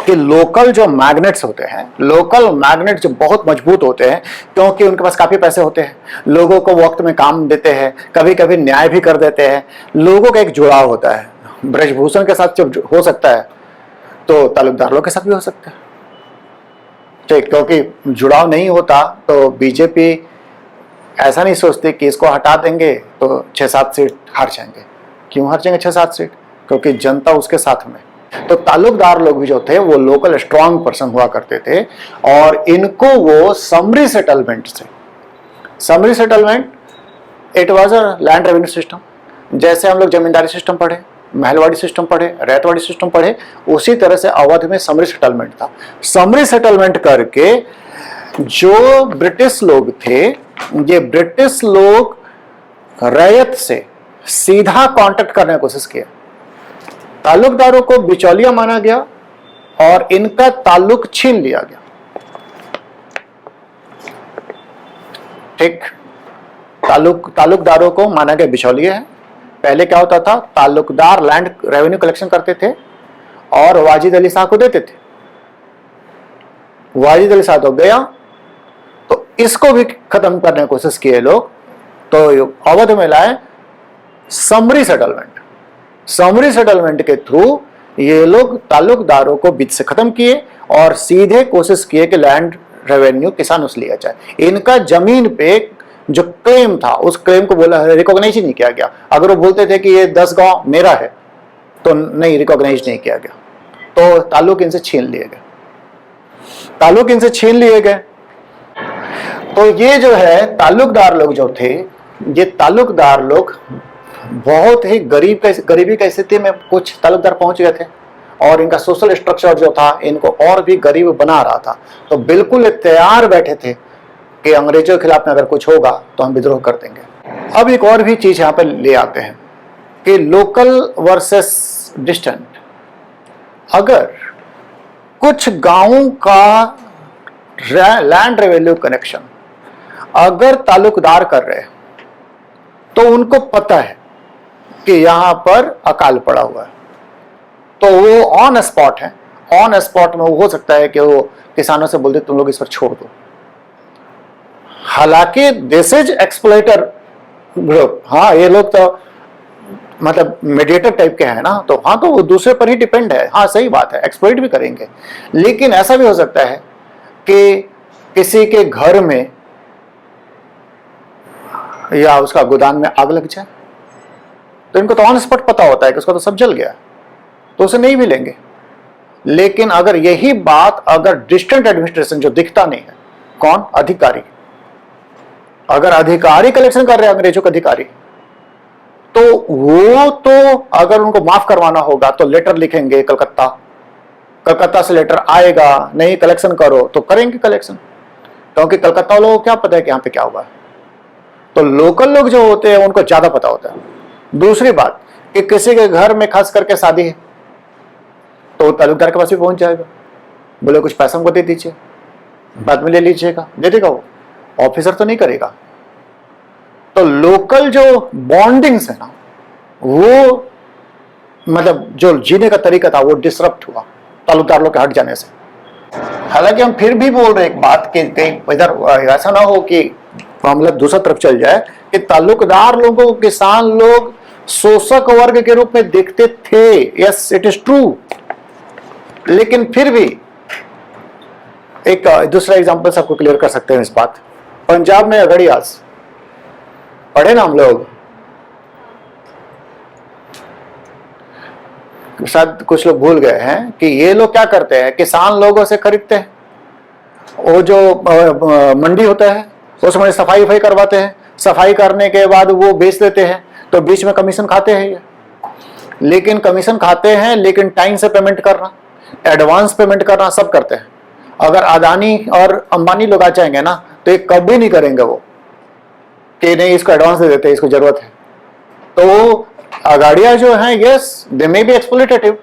कि लोकल जो मैग्नेट्स होते हैं, लोकल मैग्नेट जो बहुत मजबूत होते हैं, क्योंकि उनके पास काफी पैसे होते हैं, लोगों को वक्त में काम देते हैं, कभी कभी न्याय भी कर देते हैं, लोगों का एक जुड़ाव होता है। ब्रजभूषण के साथ जब हो सकता है तो तालुकदारों के साथ भी हो सकता है, ठीक। क्योंकि जुड़ाव नहीं होता तो बीजेपी ऐसा नहीं सोचती कि इसको हटा देंगे तो 6-7 सीट हार जाएंगे। क्यों हार जाएंगे 6-7 सीट? क्योंकि जनता उसके साथ में। तो तालुकदार लोग भी जो थे वो लोकल स्ट्रांग पर्सन हुआ करते थे, और इनको वो समरी सेटलमेंट से, summary settlement it was a land revenue system. जैसे हम लोग जमींदारी सिस्टम पढ़े, महलवाड़ी सिस्टम पढ़े, रैतवाड़ी सिस्टम पढ़े, उसी तरह से अवध में समरी सेटलमेंट था। समरी सेटलमेंट करके जो ब्रिटिश लोग थे, ये ब्रिटिश लोग रैयत से सीधा कांटेक्ट करने की कोशिश किया। ताल्लुकदारों को बिचौलिया माना गया और इनका ताल्लुक छीन लिया गया, ठीक। ताल्लुकदारों को माना गया बिचौलिए हैं, पहले क्या होता था, ताल्लुकदार लैंड रेवेन्यू कलेक्शन करते थे और वाजिद अली शाह को देते थे। वाजिद अली शाह तो गया, तो इसको भी खत्म करने की कोशिश किए लोग, तो अवध में लाए समरी सेटलमेंट। समरी सेटलमेंट के थ्रू ये लोग ताल्लुकदारों को बीच से खत्म किए और सीधे कोशिश किए कि लैंड रेवेन्यू किसानों से लिया जाए। इनका जमीन पे जो क्लेम था उस क्लेम को बोला रिकॉग्नाइज ही नहीं किया गया। अगर वो बोलते थे कि ये 10 गांव मेरा है तो नहीं, रिकॉग्नाइज नहीं किया गया, तो ताल्लुक इनसे छीन लिए गए, ताल्लुक इनसे छीन लिए गए। तो ये जो है ताल्लुकदार लोग जो थे, ये ताल्लुकदार लोग बहुत ही गरीबी की स्थिति में कुछ ताल्लुकदार पहुंच गए थे और इनका सोशल स्ट्रक्चर जो था इनको और भी गरीब बना रहा था। तो बिल्कुल तैयार बैठे थे कि अंग्रेजों के खिलाफ में अगर कुछ होगा तो हम विद्रोह कर देंगे। अब एक और भी चीज यहाँ पे ले आते हैं कि लोकल वर्सेस डिस्टेंट। अगर कुछ गांवों का लैंड रेवेन्यू कनेक्शन अगर ताल्लुकदार कर रहे हैं तो उनको पता है कि यहां पर अकाल पड़ा हुआ है, तो वो ऑन स्पॉट है। ऑन स्पॉट में वो हो सकता है कि वो किसानों से बोलते तुम लोग इस पर छोड़ दो। हालांकि दिस इज एक्सप्लॉइटर ग्रुप, हाँ ये लोग तो मतलब मीडिएटर टाइप के हैं ना, तो हाँ तो वो दूसरे पर ही डिपेंड है, हाँ सही बात है, एक्सप्लॉइट भी करेंगे। लेकिन ऐसा भी हो सकता है कि किसी के घर में या उसका गोदाम में आग लग जाए, तो इनको तो ऑन स्पॉट पता होता है कि उसका तो सब जल गया, तो उसे नहीं भी लेंगे। लेकिन अगर यही बात अगर डिस्टेंट एडमिनिस्ट्रेशन जो दिखता नहीं है, कौन, अधिकारी, अगर अधिकारी कलेक्शन कर रहे हैं, अंग्रेजों के अधिकारी, तो वो तो अगर उनको माफ करवाना होगा तो लेटर लिखेंगे कलकत्ता से लेटर आएगा, नहीं कलेक्शन करो तो करेंगे कलेक्शन, क्योंकि कलकत्ता लोगों को क्या पता है कि यहाँ पे क्या हुआ है। तो लोकल लोग जो होते हैं उनको ज्यादा पता होता है। दूसरी बात कि किसी के घर में खास करके शादी है तो ताल्लुकदार के पास भी पहुंच जाएगा, बोले कुछ पैसा हमको दे दीजिए, बाद में ले लीजिएगा, दे देगा वो, ऑफिसर तो नहीं करेगा। तो लोकल जो बॉन्डिंग्स है ना, वो मतलब जो जीने का तरीका था वो डिसरप्ट हुआ ताल्लुकदार लोग के हट जाने से। हालांकि हम फिर भी बोल रहे एक बात कि इधर ऐसा ना हो कि मामला दूसरा तरफ चल जाए कि ताल्लुकदार लोगों को किसान लोग शोषक वर्ग के रूप में देखते थे, यस इट इज ट्रू। लेकिन फिर भी एक दूसरा एग्जांपल सबको क्लियर कर सकते हैं इस बात। पंजाब में अगड़ियास पढ़े ना हम लोग, शायद कुछ लोग भूल गए हैं कि ये लोग क्या करते हैं, किसान लोगों से खरीदते हैं, वो जो मंडी होता है उसमें सफाई करवाते हैं, सफाई करने के बाद वो बेच देते हैं, तो बीच में कमीशन खाते हैं ये। लेकिन कमीशन खाते हैं, लेकिन टाइम से पेमेंट करना, एडवांस पेमेंट करना सब करते हैं। अगर अदानी और अंबानी लोग आ जाएंगे ना तो ये कभी नहीं करेंगे वो कि नहीं इसको एडवांस दे देते, इसको जरूरत है। तो अगाड़ियां जो हैं, yes they may be exploitative,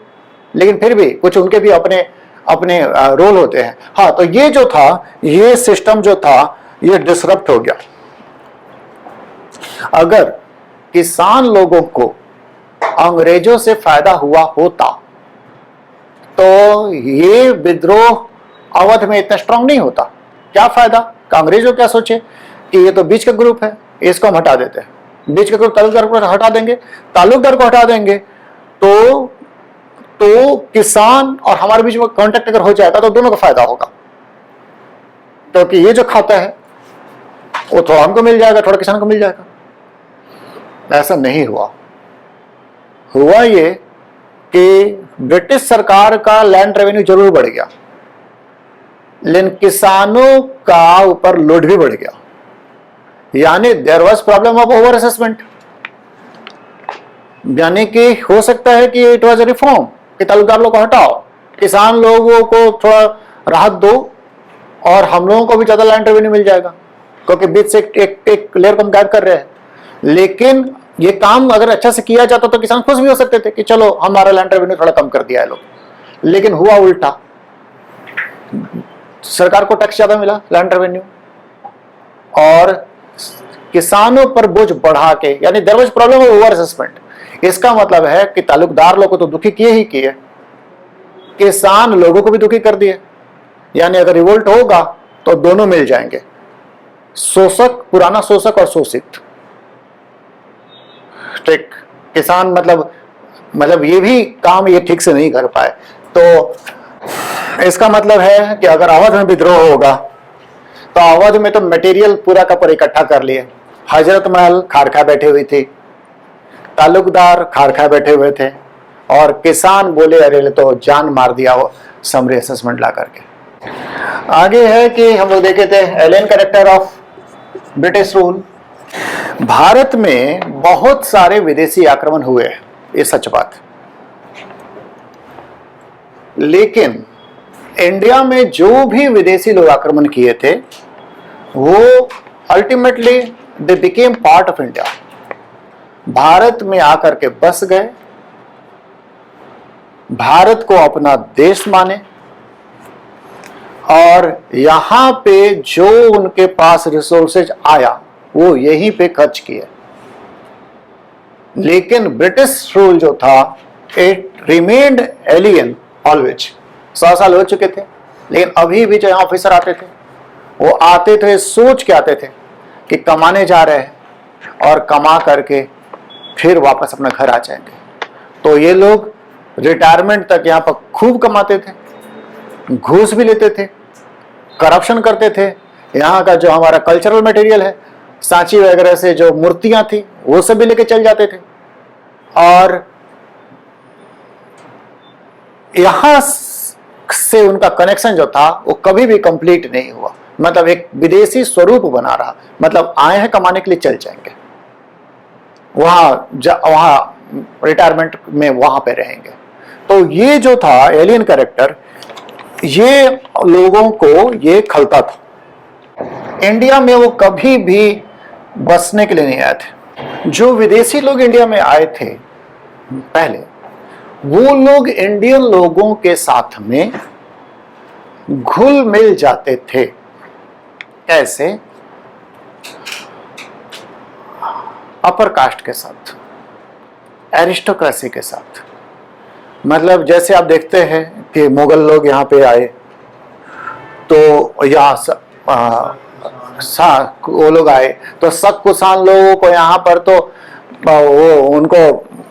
लेकिन फिर भी कुछ उनके भी अपने अपने रोल होते हैं। हाँ, तो ये जो था, ये सिस्टम जो था ये डिसरप्ट हो गया। अगर किसान लोगों को अंग्रेजों से फायदा हुआ होता तो ये विद्रोह अवध में इतना स्ट्रांग नहीं होता। क्या फायदा, अंग्रेजों क्या सोचे कि ये तो बीच का ग्रुप है, इसको हम हटा देते हैं, बीच का ग्रुप ताल्लुकदार को हटा देंगे, ताल्लुकदार को हटा देंगे तो किसान और हमारे बीच में कांटेक्ट अगर हो जाएगा तो दोनों का फायदा होगा, क्योंकि ये जो खाता है वो थोड़ा हमको मिल जाएगा, थोड़ा किसान को मिल जाएगा। ऐसा नहीं हुआ। हुआ ये कि ब्रिटिश सरकार का लैंड रेवेन्यू जरूर बढ़ गया, लेकिन किसानों का ऊपर लोड भी बढ़ गया। यानी there was problem of over assessment, यानी कि हो सकता है कि इट वाज अ रिफॉर्म कि ताल्लुकदार लोगों को हटाओ, किसान लोगों को थोड़ा राहत दो और हम लोगों को भी ज्यादा लैंड रेवेन्यू मिल जाएगा, क्योंकि बीच से एक लेयर को हम गायब कर रहे हैं। लेकिन ये काम अगर अच्छा से किया जाता तो किसान खुश भी हो सकते थे कि चलो हमारा लैंड रेवेन्यू थोड़ा कम कर दिया है लोग। लेकिन हुआ उल्टा, सरकार को टैक्स ज्यादा मिला, लैंड रेवेन्यू, और किसानों पर बोझ बढ़ा के, यानी there was problem of over assessment. इसका मतलब है कि ताल्लुकदार लोगों को तो दुखी किए ही किए, किसान लोगों को भी दुखी कर दिए। यानी अगर रिवोल्ट होगा तो दोनों मिल जाएंगे, शोषक, पुराना शोषक और शोषित। ठीक, किसान मतलब ये भी काम ये ठीक से नहीं कर पाए। तो इसका मतलब है कि अगर अवध में विद्रोह होगा तो अवध में तो मटेरियल पूरा का पूरा इकट्ठा कर लिए। हजरत महल खारखा बैठे हुई थी, ताल्लुकदार खारखा बैठे हुए थे, और किसान बोले अरे तो जान मार दिया वो समरी असेसमेंट ला करके। आगे है कि हम लोग देखे थे alien character of British rule. Bharat में बहुत सारे विदेशी आक्रमण हुए, ये सच बात, लेकिन इंडिया में जो भी विदेशी लोग आक्रमण किए थे वो ultimately they became part of India, Bharat में आकर के बस गए, भारत को अपना देश माने, और यहां पे जो उनके पास रिसोर्सेज आया वो यहीं पे खर्च किए। लेकिन ब्रिटिश रूल जो था इट रिमेन्ड एलियन ऑलवेज। 100 साल हो चुके थे, लेकिन अभी भी जो यहाँ ऑफिसर आते थे वो आते थे सोच के आते थे कि कमाने जा रहे हैं और कमा करके फिर वापस अपना घर आ जाएंगे। तो ये लोग रिटायरमेंट तक यहाँ पर खूब कमाते थे, घूस भी लेते थे, करप्शन करते थे। यहाँ का जो हमारा कल्चरल मटेरियल है, सांची वगैरह से जो मूर्तियां थी वो सब भी लेके चल जाते थे, और यहां से उनका कनेक्शन जो था वो कभी भी कंप्लीट नहीं हुआ। मतलब एक विदेशी स्वरूप बना रहा, मतलब आए हैं कमाने के लिए चल जाएंगे, वहां रिटायरमेंट में वहां पे रहेंगे। तो ये जो था एलियन कैरेक्टर, ये लोगों को ये खलता था। इंडिया में वो कभी भी बसने के लिए नहीं आए थे। जो विदेशी लोग इंडिया में आए थे पहले, वो लोग इंडियन लोगों के साथ में घुल मिल जाते थे। कैसे? अपर कास्ट के साथ, एरिस्टोक्रेसी के साथ। मतलब जैसे आप देखते हैं कि मुगल लोग यहाँ पे आए तो यहाँ वो लोग आए तो शक कुशान लोगों को यहाँ पर तो वो उनको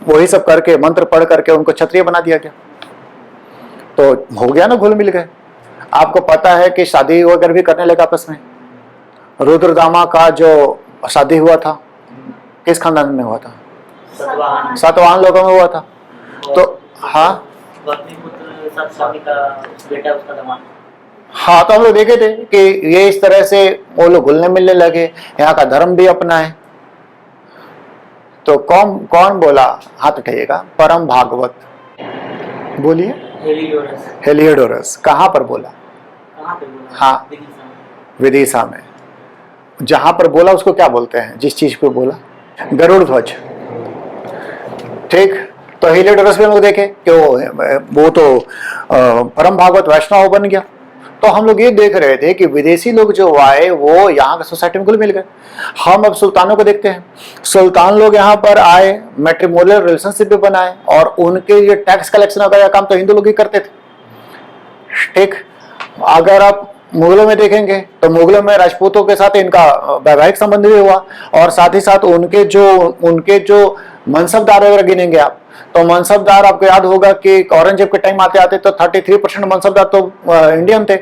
वही सब करके मंत्र पढ़ करके उनको क्षत्रिय बना दिया गया। तो हो गया ना, घुल मिल गए। आपको पता है कि शादी वगैरह भी करने लगा आपस में। रुद्रदामा का जो शादी हुआ था किस खानदान में हुआ था? सातवाहन लोगों में हुआ था। तो हाँ हाँ, तो हम लोग देखे थे कि ये इस तरह से वो लोग घुलने मिलने लगे, यहाँ का धर्म भी अपना है। तो कौन कौन बोला? हाथ उठाइएगा। परम भागवत बोलिए। हेलियोडोरस कहाँ पर बोला? हाँ, विदिशा में। जहां पर बोला उसको क्या बोलते हैं? जिस चीज पे बोला, गरुड़ ध्वज। ठीक, तो हेलियोडोरस भी हम लोग देखे कि वो तो परम भागवत वैष्णव बन गया। तो हम लोग ये देख रहे थे कि विदेशी लोग जो आए वो यहाँ के सोसाइटी में घुल मिल गए। हम अब सुल्तानों को देखते हैं, सुल्तान लोग यहाँ पर आए, मैट्रिमोनियल रिलेशनशिप भी बनाए, और उनके ये टैक्स कलेक्शन वगैरह काम तो हिंदू लोग ही करते थे। ठीक, अगर आप मुगलों में देखेंगे तो मुगलों में राजपूतों के साथ इनका वैवाहिक संबंध भी हुआ, और साथ ही साथ उनके जो मनसबदार वगैरह गिनेंगे आप, तो मनसबदार आपको याद होगा कि औरंगजेब के टाइम आते आते तो 33% मनसबदार तो इंडियन थे।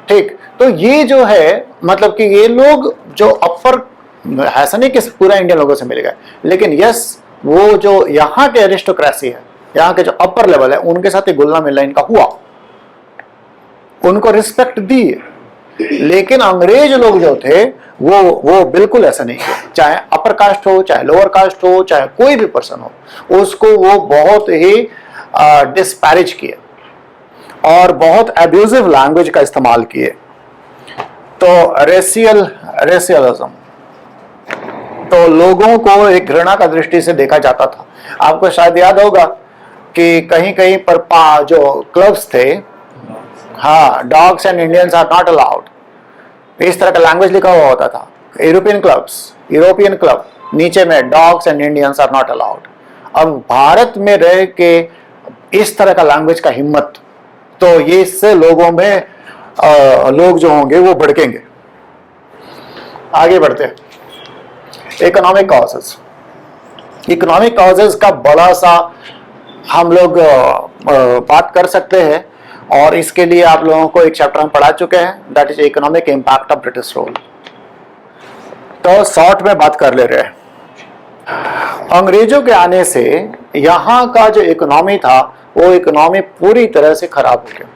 ठीक, तो ये जो है मतलब कि ये लोग जो अपर, ऐसा नहीं कि पूरा इंडियन लोगों से मिल गए, लेकिन यस वो जो यहाँ के एरिस्टोक्रेसी है, यहाँ के जो अपर लेवल है, उनके साथ ही घुलना मिलना इनका हुआ, उनको रिस्पेक्ट दी। लेकिन अंग्रेज लोग जो थे वो बिल्कुल ऐसा नहीं किया। चाहे अपर कास्ट हो, चाहे लोअर कास्ट हो, चाहे कोई भी पर्सन हो, उसको वो बहुत ही डिस्पैरेज किए और बहुत एब्यूजिव लैंग्वेज का इस्तेमाल किए। तो रेशियलिज्म, तो लोगों को एक घृणा का दृष्टि से देखा जाता था। आपको शायद याद होगा कि कहीं कहीं पर जो क्लब्स थे, हाँ, dogs and Indians are not allowed, इस तरह का लैंग्वेज लिखा हुआ होता था। यूरोपियन क्लब नीचे में dogs and Indians are not allowed. अब भारत में रह के इस तरह का लैंग्वेज का हिम्मत, तो ये इससे लोगों में लोग जो होंगे वो भड़केंगे। आगे बढ़ते हैं। इकोनॉमिक कॉजेस, इकोनॉमिक कॉजेस का बड़ा सा हम लोग बात कर सकते हैं, और इसके लिए आप लोगों को एक चैप्टर हम पढ़ा चुके हैं, that is economic impact of British rule. तो शॉर्ट में बात कर ले रहे हैं। अंग्रेजों के आने से यहाँ का जो इकोनॉमी था वो इकोनॉमी पूरी तरह से खराब हो गया।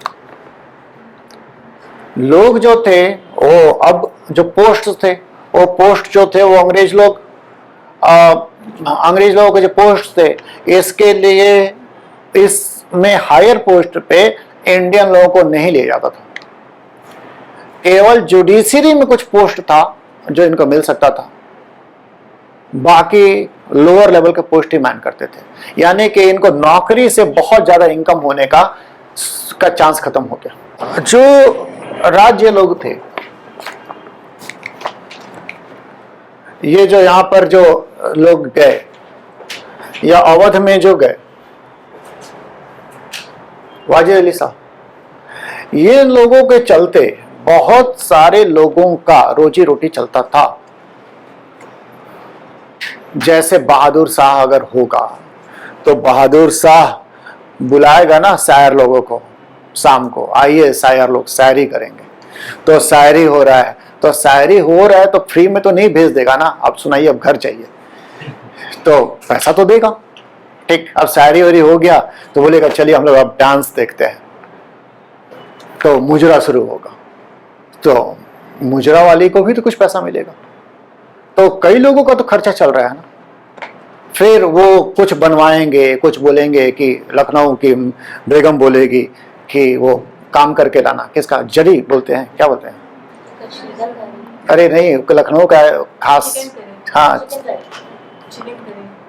लोग जो थे वो, अब जो पोस्ट थे वो पोस्ट जो थे वो अंग्रेज लोगों के जो पोस्ट थे, इसके लिए इसमें हायर पोस्ट पे इंडियन लोगों को नहीं लिया जाता था। केवल जुडिशरी में कुछ पोस्ट था जो इनको मिल सकता था, बाकी लोअर लेवल के पोस्ट ही मैन करते थे। यानी कि इनको नौकरी से बहुत ज्यादा इनकम होने का चांस खत्म हो गया। जो राज्य लोग थे, ये जो यहां पर जो लोग गए या अवध में जो गए, वाजिद अली साहब, ये लोगों के चलते बहुत सारे लोगों का रोजी रोटी चलता था। जैसे बहादुर शाह अगर होगा तो बहादुर शाह बुलाएगा ना शायर लोगों को, शाम को आइए शायर लोग शायरी करेंगे। तो शायरी हो रहा है, तो शायरी हो रहा है तो फ्री में तो नहीं भेज देगा ना, अब सुनाइए अब घर चाहिए, तो पैसा तो देगा। ठीक, अब शायरी वायरी हो गया तो बोलेगा चलिए हम लोग अब डांस देखते हैं, तो मुजरा शुरू होगा, तो मुजरा वाले को भी तो कुछ पैसा मिलेगा। तो कई लोगों का तो खर्चा चल रहा है ना। फिर वो कुछ बनवाएंगे, कुछ बोलेंगे कि लखनऊ की बेगम बोलेगी कि वो काम करके लाना, किसका जरी बोलते हैं, क्या बोलते हैं, अरे नहीं, लखनऊ का खास, हाँ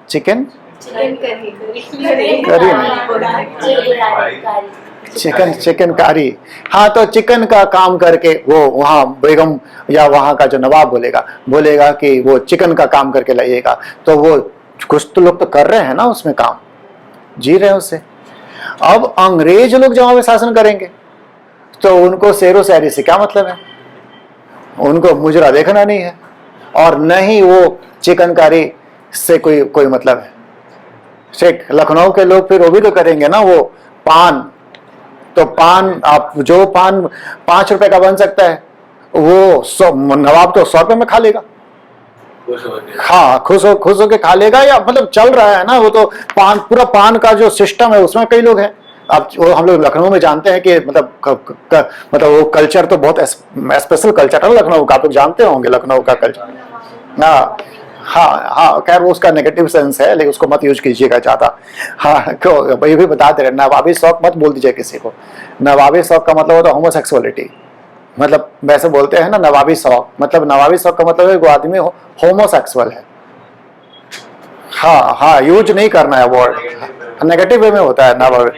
चिकन करी नहीं, चिकन कारी, हाँ, तो चिकन का काम करके वो वहाँ बेगम या वहाँ का जो नवाब बोलेगा कि वो चिकन का काम करके लाइएगा। तो वो कुछ तो लोग तो कर रहे हैं ना, उसमें काम जी रहे हैं उससे। अब अंग्रेज लोग जब हमें शासन करेंगे तो उनको शेरो शायरी से क्या मतलब है, उनको मुजरा देखना नहीं है, और न ही वो चिकनकारी से कोई मतलब है। ठीक, लखनऊ के लोग फिर वो भी तो करेंगे ना, वो पान, तो पान आप जो पान 5 रुपए का बन सकता है वो नवाब तो 100 रुपए में खा लेगा। हाँ, खुश हो के खा लेगा, या मतलब चल रहा है ना वो तो पान, पूरा पान का जो सिस्टम है उसमें कई लोग हैं। अब वो हम लोग लखनऊ में जानते हैं कि मतलब वो कल्चर तो बहुत स्पेशल कल्चर है लखनऊ का, आप लोग जानते होंगे लखनऊ का कल्चर। हाँ, खैर वो उसका नेगेटिव सेंस है, लेकिन उसको मत यूज कीजिएगा ज्यादा। हाँ, क्यों ये भी बता दे रहे, नवाबी शौक मत बोल दीजिए किसी को। नवाबी शौक का मतलब होता है होमोसेक्सुअलिटी, मतलब वैसे बोलते हैं ना नवाबी शौक, मतलब नवाबी शौक का मतलब है वो आदमी होमोसेक्सुअल है। हाँ, यूज नहीं करना है वर्ड, नेगेटिव वे में होता है नवाबी।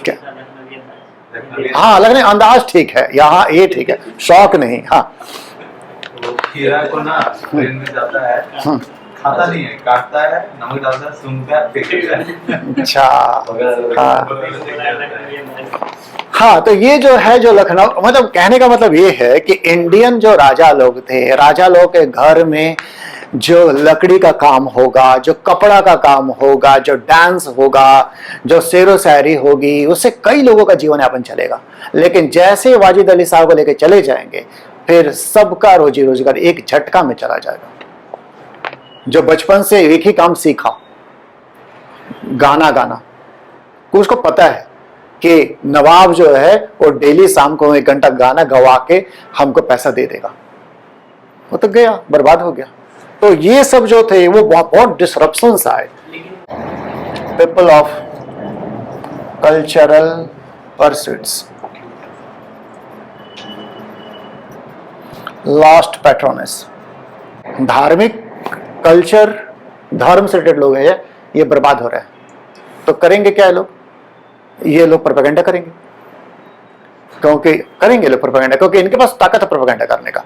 क्या, हाँ, लगने अंदाज ठीक है, यहाँ ये ठीक है, शौक नहीं। हाँ, खीरा को ना ट्रेन में जाता है, खाता नहीं है, काटता है, नमक डालता है, सूंघता है, फेंक देता है। अच्छा, हाँ, तो ये जो है जो लखनऊ, मतलब कहने का मतलब ये है कि इंडियन जो राजा लोग थे, राजा लोग के घर में जो लकड़ी का काम होगा, जो कपड़ा का काम होगा, जो डांस होगा, जो शेरो शायरी होगी, उससे कई लोगों का जीवन यापन चलेगा। लेकिन जैसे वाजिद अली साहब को लेके चले जाएंगे, फिर सबका रोजी रोजगार एक झटका में चला जाएगा। जो बचपन से एक ही काम सीखा, गाना, उसको पता है कि नवाब जो है वो डेली शाम को 1 घंटा गाना गवा के हमको पैसा दे देगा, वो तो गया, बर्बाद हो गया। तो ये सब जो थे वो बहुत डिसरप्शंस आए। People of cultural pursuits, lost patronage, धार्मिक कल्चर, धर्म से रिलेटेड लोग हैं, ये बर्बाद हो रहे हैं। तो करेंगे क्या लोग, ये लोग प्रोपेगेंडा करेंगे, क्योंकि इनके पास ताकत है प्रोपेगेंडा करने का।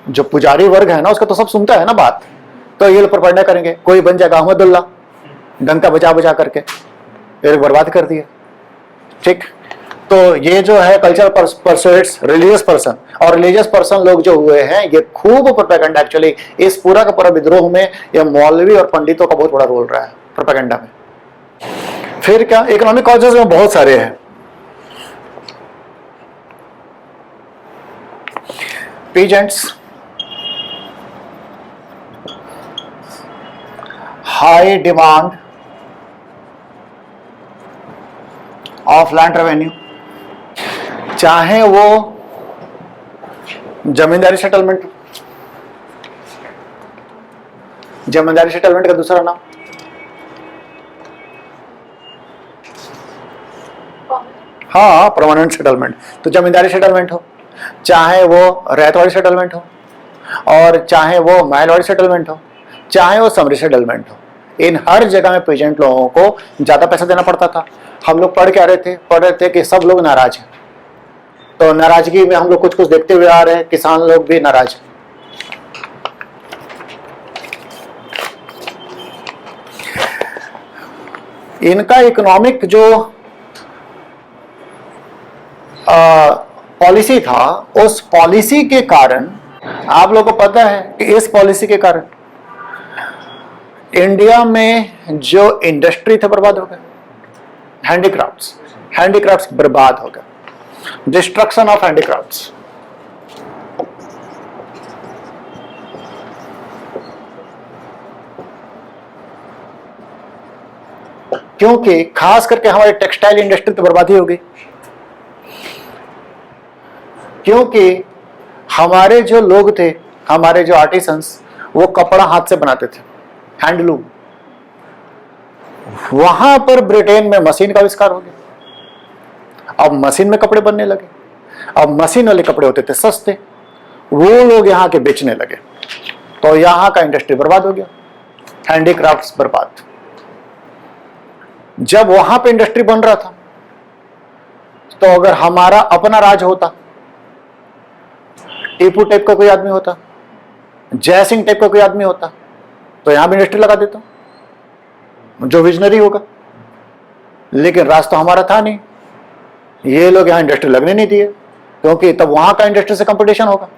जो पुजारी वर्ग है ना उसका तो सब सुनता है ना बात, तो ये लोग प्रोपेगेंडा करेंगे, कोई बन जाएगा अहमदुल्ला, डंका बजा बजा करके ये लोग बर्बाद कर दिया। ठीक, तो ये जो है कल्चर परसुएट्स रिलीजियस पर्सन, और रिलीजियस पर्सन लोग जो हुए हैं ये खूब प्रोपेगेंडा, एक्चुअली इस पूरा का पूरा विद्रोह में ये मौलवी और पंडितों का बहुत बड़ा रोल रहा है प्रोपेगेंडा में। फिर क्या, इकोनॉमिक कॉजेज में बहुत सारे हैं। Peasants, high demand of land revenue, चाहे वो जमींदारी सेटलमेंट, जमींदारी सेटलमेंट का दूसरा नाम हाँ परमानेंट सेटलमेंट, तो जमींदारी सेटलमेंट हो, चाहे वो रैयतवाड़ी सेटलमेंट हो, और चाहे वो महलवाड़ी सेटलमेंट हो, चाहे वो समरी सेटलमेंट हो, इन हर जगह में पेजेंट लोगों को ज्यादा पैसा देना पड़ता था। हम लोग पढ़ रहे थे कि सब लोग नाराज हैं, तो नाराजगी में हम लोग कुछ कुछ देखते हुए आ रहे हैं, किसान लोग भी नाराज हैं। इनका इकोनॉमिक जो पॉलिसी था, उस पॉलिसी के कारण आप लोगों को पता है कि इस पॉलिसी के कारण इंडिया में जो इंडस्ट्री थे बर्बाद हो गए, हैंडीक्राफ्ट्स बर्बाद हो गए, डिस्ट्रक्शन ऑफ हैंडीक्राफ्ट्स। क्योंकि खास करके हमारी टेक्सटाइल इंडस्ट्री तो बर्बादी हो गई, क्योंकि हमारे जो लोग थे, हमारे जो आर्टिसंस, वो कपड़ा हाथ से बनाते थे, हैंडलूम। वहां पर ब्रिटेन में मशीन का आविष्कार हो गया, अब मशीन में कपड़े बनने लगे, अब मशीन वाले कपड़े होते थे सस्ते, वो लोग यहाँ के बेचने लगे, तो यहाँ का इंडस्ट्री बर्बाद हो गया, हैंडीक्राफ्ट्स बर्बाद। जब वहां पे इंडस्ट्री बन रहा था, तो अगर हमारा अपना राज होता, टीपू टाइप का कोई आदमी होता, जय सिंह टाइप का कोई आदमी होता, तो यहां भी इंडस्ट्री लगा देता, जो विजनरी होगा। लेकिन राज तो हमारा था नहीं, ये लोग यहां इंडस्ट्री लगने नहीं दिए, क्योंकि तब वहां का इंडस्ट्री से कंपटीशन होगा,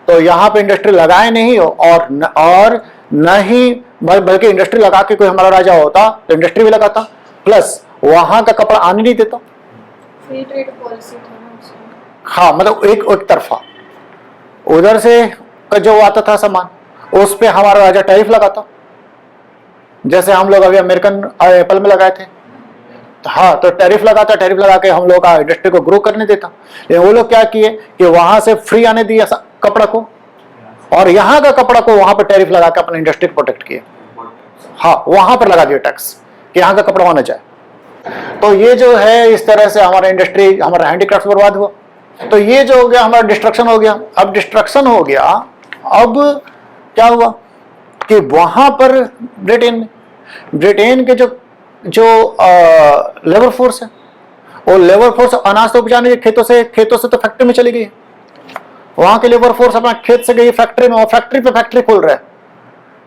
तो यहां पे इंडस्ट्री लगाए नहीं हो, और न ही बल्कि इंडस्ट्री लगा के कोई हमारा राजा होता तो इंडस्ट्री भी लगाता, प्लस वहां का कपड़ा आने नहीं देता। फ्री ट्रेड पॉलिसी था ना उसमें। हाँ, मतलब एक तरफा, उधर से जो आता था सामान उस पे हमारा राजा टैरिफ लगाता, जैसे हम लोग अभी अमेरिकन एप्पल में लगाए थे, हाँ, तो टैरिफ लगाता, टैरिफ लगा के हम लोग का इंडस्ट्री को ग्रो करने देता। लेकिन वो लोग क्या किए कि वहां से फ्री आने दिया कपड़ा को, और यहाँ का कपड़ा को वहां पर टैरिफ लगा के अपने इंडस्ट्री को प्रोटेक्ट किए। हाँ, वहां पर लगा दिया टैक्स कि यहाँ का कपड़ा वहां न जाए। तो ये जो है, इस तरह से हमारा इंडस्ट्री, हमारा हैंडीक्राफ्ट बर्बाद हुआ। तो ये जो हो गया, हमारा डिस्ट्रक्शन हो गया। अब डिस्ट्रक्शन हो गया, अब क्या हुआ कि वहां पर ब्रिटेन के जो लेबर फोर्स है, वो लेबर फोर्स अनाज तो उपजाने के खेतों से तो फैक्ट्री में चली गई। वहां के लेबर फोर्स अपना खेत से गई फैक्ट्री में, और फैक्ट्री पे फैक्ट्री खोल रहा है।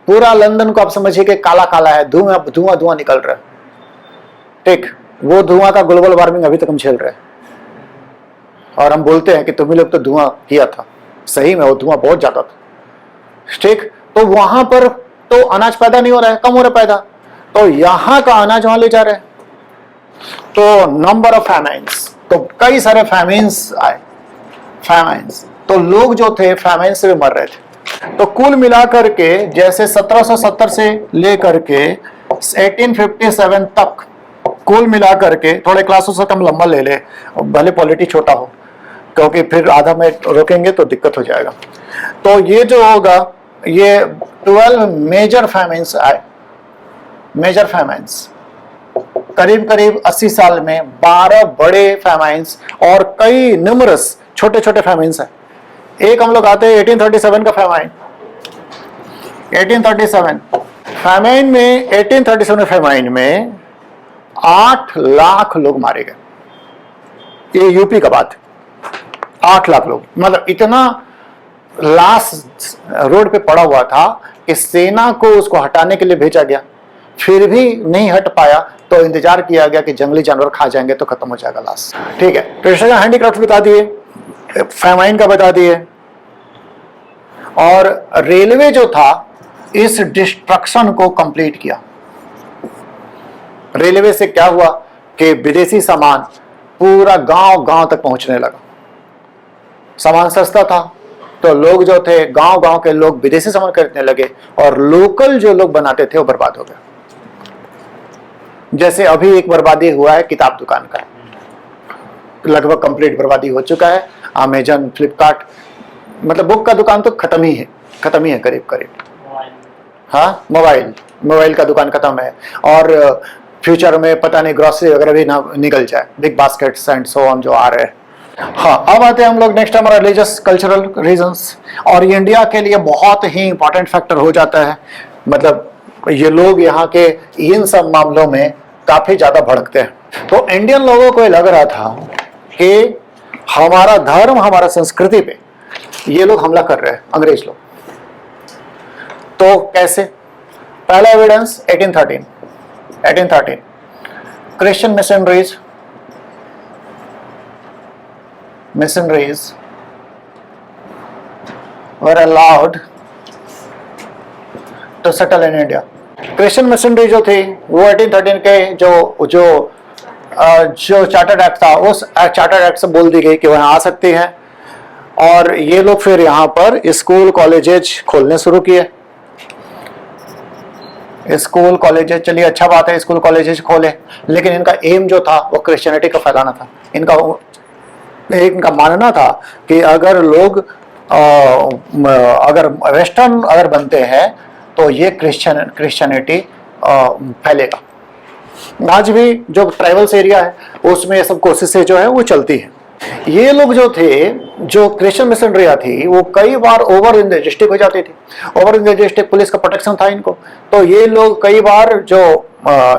पूरा लंदन को आप समझिए कि काला काला है, धुआं निकल रहा है। ठीक, वो धुआं का ग्लोबल वार्मिंग अभी तक हम झेल रहे हैं, और हम बोलते हैं कि तुम्हें लोग तो धुआं किया था, सही में वो धुआं बहुत ज्यादा था। ठीक, तो वहां पर तो अनाज पैदा नहीं हो रहा है, कम हो रहा है पैदा, तो यहां का अनाज वहां ले जा रहे हैं। तो नंबर ऑफ फैमाइन्स, तो कई सारे फैमिन्स आए, फैमाइन्स, तो लोग जो थे फैमाइन से भी मर रहे थे। तो कुल मिलाकर के जैसे 1770 से लेकर के 1857 तक, कुल मिलाकर के, थोड़े क्लासों से कम लंबा ले ले, भले पॉलिटी छोटा हो, क्योंकि फिर आधा में रोकेंगे तो दिक्कत हो जाएगा। तो ये जो होगा, ये 12 मेजर फैमिन्स आए, मेजर फैमिन्स, करीब करीब 80 साल में 12 बड़े फैमाइन्स और कई न्यूमरस छोटे छोटे फैमिन्स हैं। एक हम लोग आते हैं 1837 का फैमाइन, 1837 फैमाइन में, 1837 फैमाइन में 8 लाख लोग मारे गए। ये यूपी का बात है, 8 लाख लोग, मतलब इतना लाश रोड पे पड़ा हुआ था कि सेना को उसको हटाने के लिए भेजा गया, फिर भी नहीं हट पाया, तो इंतजार किया गया कि जंगली जानवर खा जाएंगे तो खत्म हो जाएगा लाश। ठीक है, कृष्ण का हैंडीक्राफ्ट बता दिए, फेमाइन का बता दिए, और रेलवे जो था इस डिस्ट्रक्शन को कंप्लीट किया। रेलवे से क्या हुआ कि विदेशी सामान पूरा गांव गांव तक पहुंचने लगा। सामान सस्ता था तो लोग जो थे, गांव गांव के लोग विदेशी सामान खरीदने लगे, और लोकल जो लोग बनाते थे वो बर्बाद हो गए। जैसे अभी एक बर्बादी हुआ है किताब दुकान का, लगभग कंप्लीट बर्बादी हो चुका है। अमेजन, फ्लिपकार्ट, मतलब बुक का दुकान तो खत्म ही है करीब करीब। हाँ, मोबाइल का दुकान खत्म है, और फ्यूचर में पता नहीं ग्रोसरी वगैरह भी ना निकल जाए, big baskets and so on जो आ रहे हैं। हाँ, अब आते हैं हम लोग नेक्स्ट हमारा रिलीजियस कल्चरल रीजंस, और ये इंडिया के लिए बहुत ही इंपॉर्टेंट फैक्टर हो जाता है। मतलब ये लोग यहाँ के इन सब मामलों में काफी ज्यादा भड़कते हैं। तो इंडियन लोगों को लग रहा था कि हमारा धर्म, हमारा संस्कृति पे ये लोग हमला कर रहे हैं, अंग्रेज लोग। तो कैसे? पहला evidence 1813 Christian missionaries were allowed to settle in India. Christian missionary जो थी वो 1813 के जो चार्टर्ड एक्ट था, उस चार्टर्ड एक्ट से बोल दी गई कि वहाँ आ सकती हैं, और ये लोग फिर यहाँ पर स्कूल कॉलेजेज खोलने शुरू किए। स्कूल कॉलेजेज, चलिए अच्छा बात है, स्कूल कॉलेजेज खोले, लेकिन इनका एम जो था वो क्रिश्चियनिटी को फैलाना था। इनका मानना था कि अगर लोग अगर वेस्टर्न अगर बनते हैं तो ये क्रिश्चियनिटी फैलेगा। आज भी जो ट्राइबल्स एरिया है उसमें ये सब कोशिशें जो है वो चलती हैं। ये लोग जो थे, जो क्रिश्चियन मिशनरियाँ थी, वो कई बार ओवर इंटेरिस्टिक हो जाती थी। ओवर इंटेरिस्टिक पुलिस का प्रोटेक्शन था इनको, तो ये लोग कई बार जो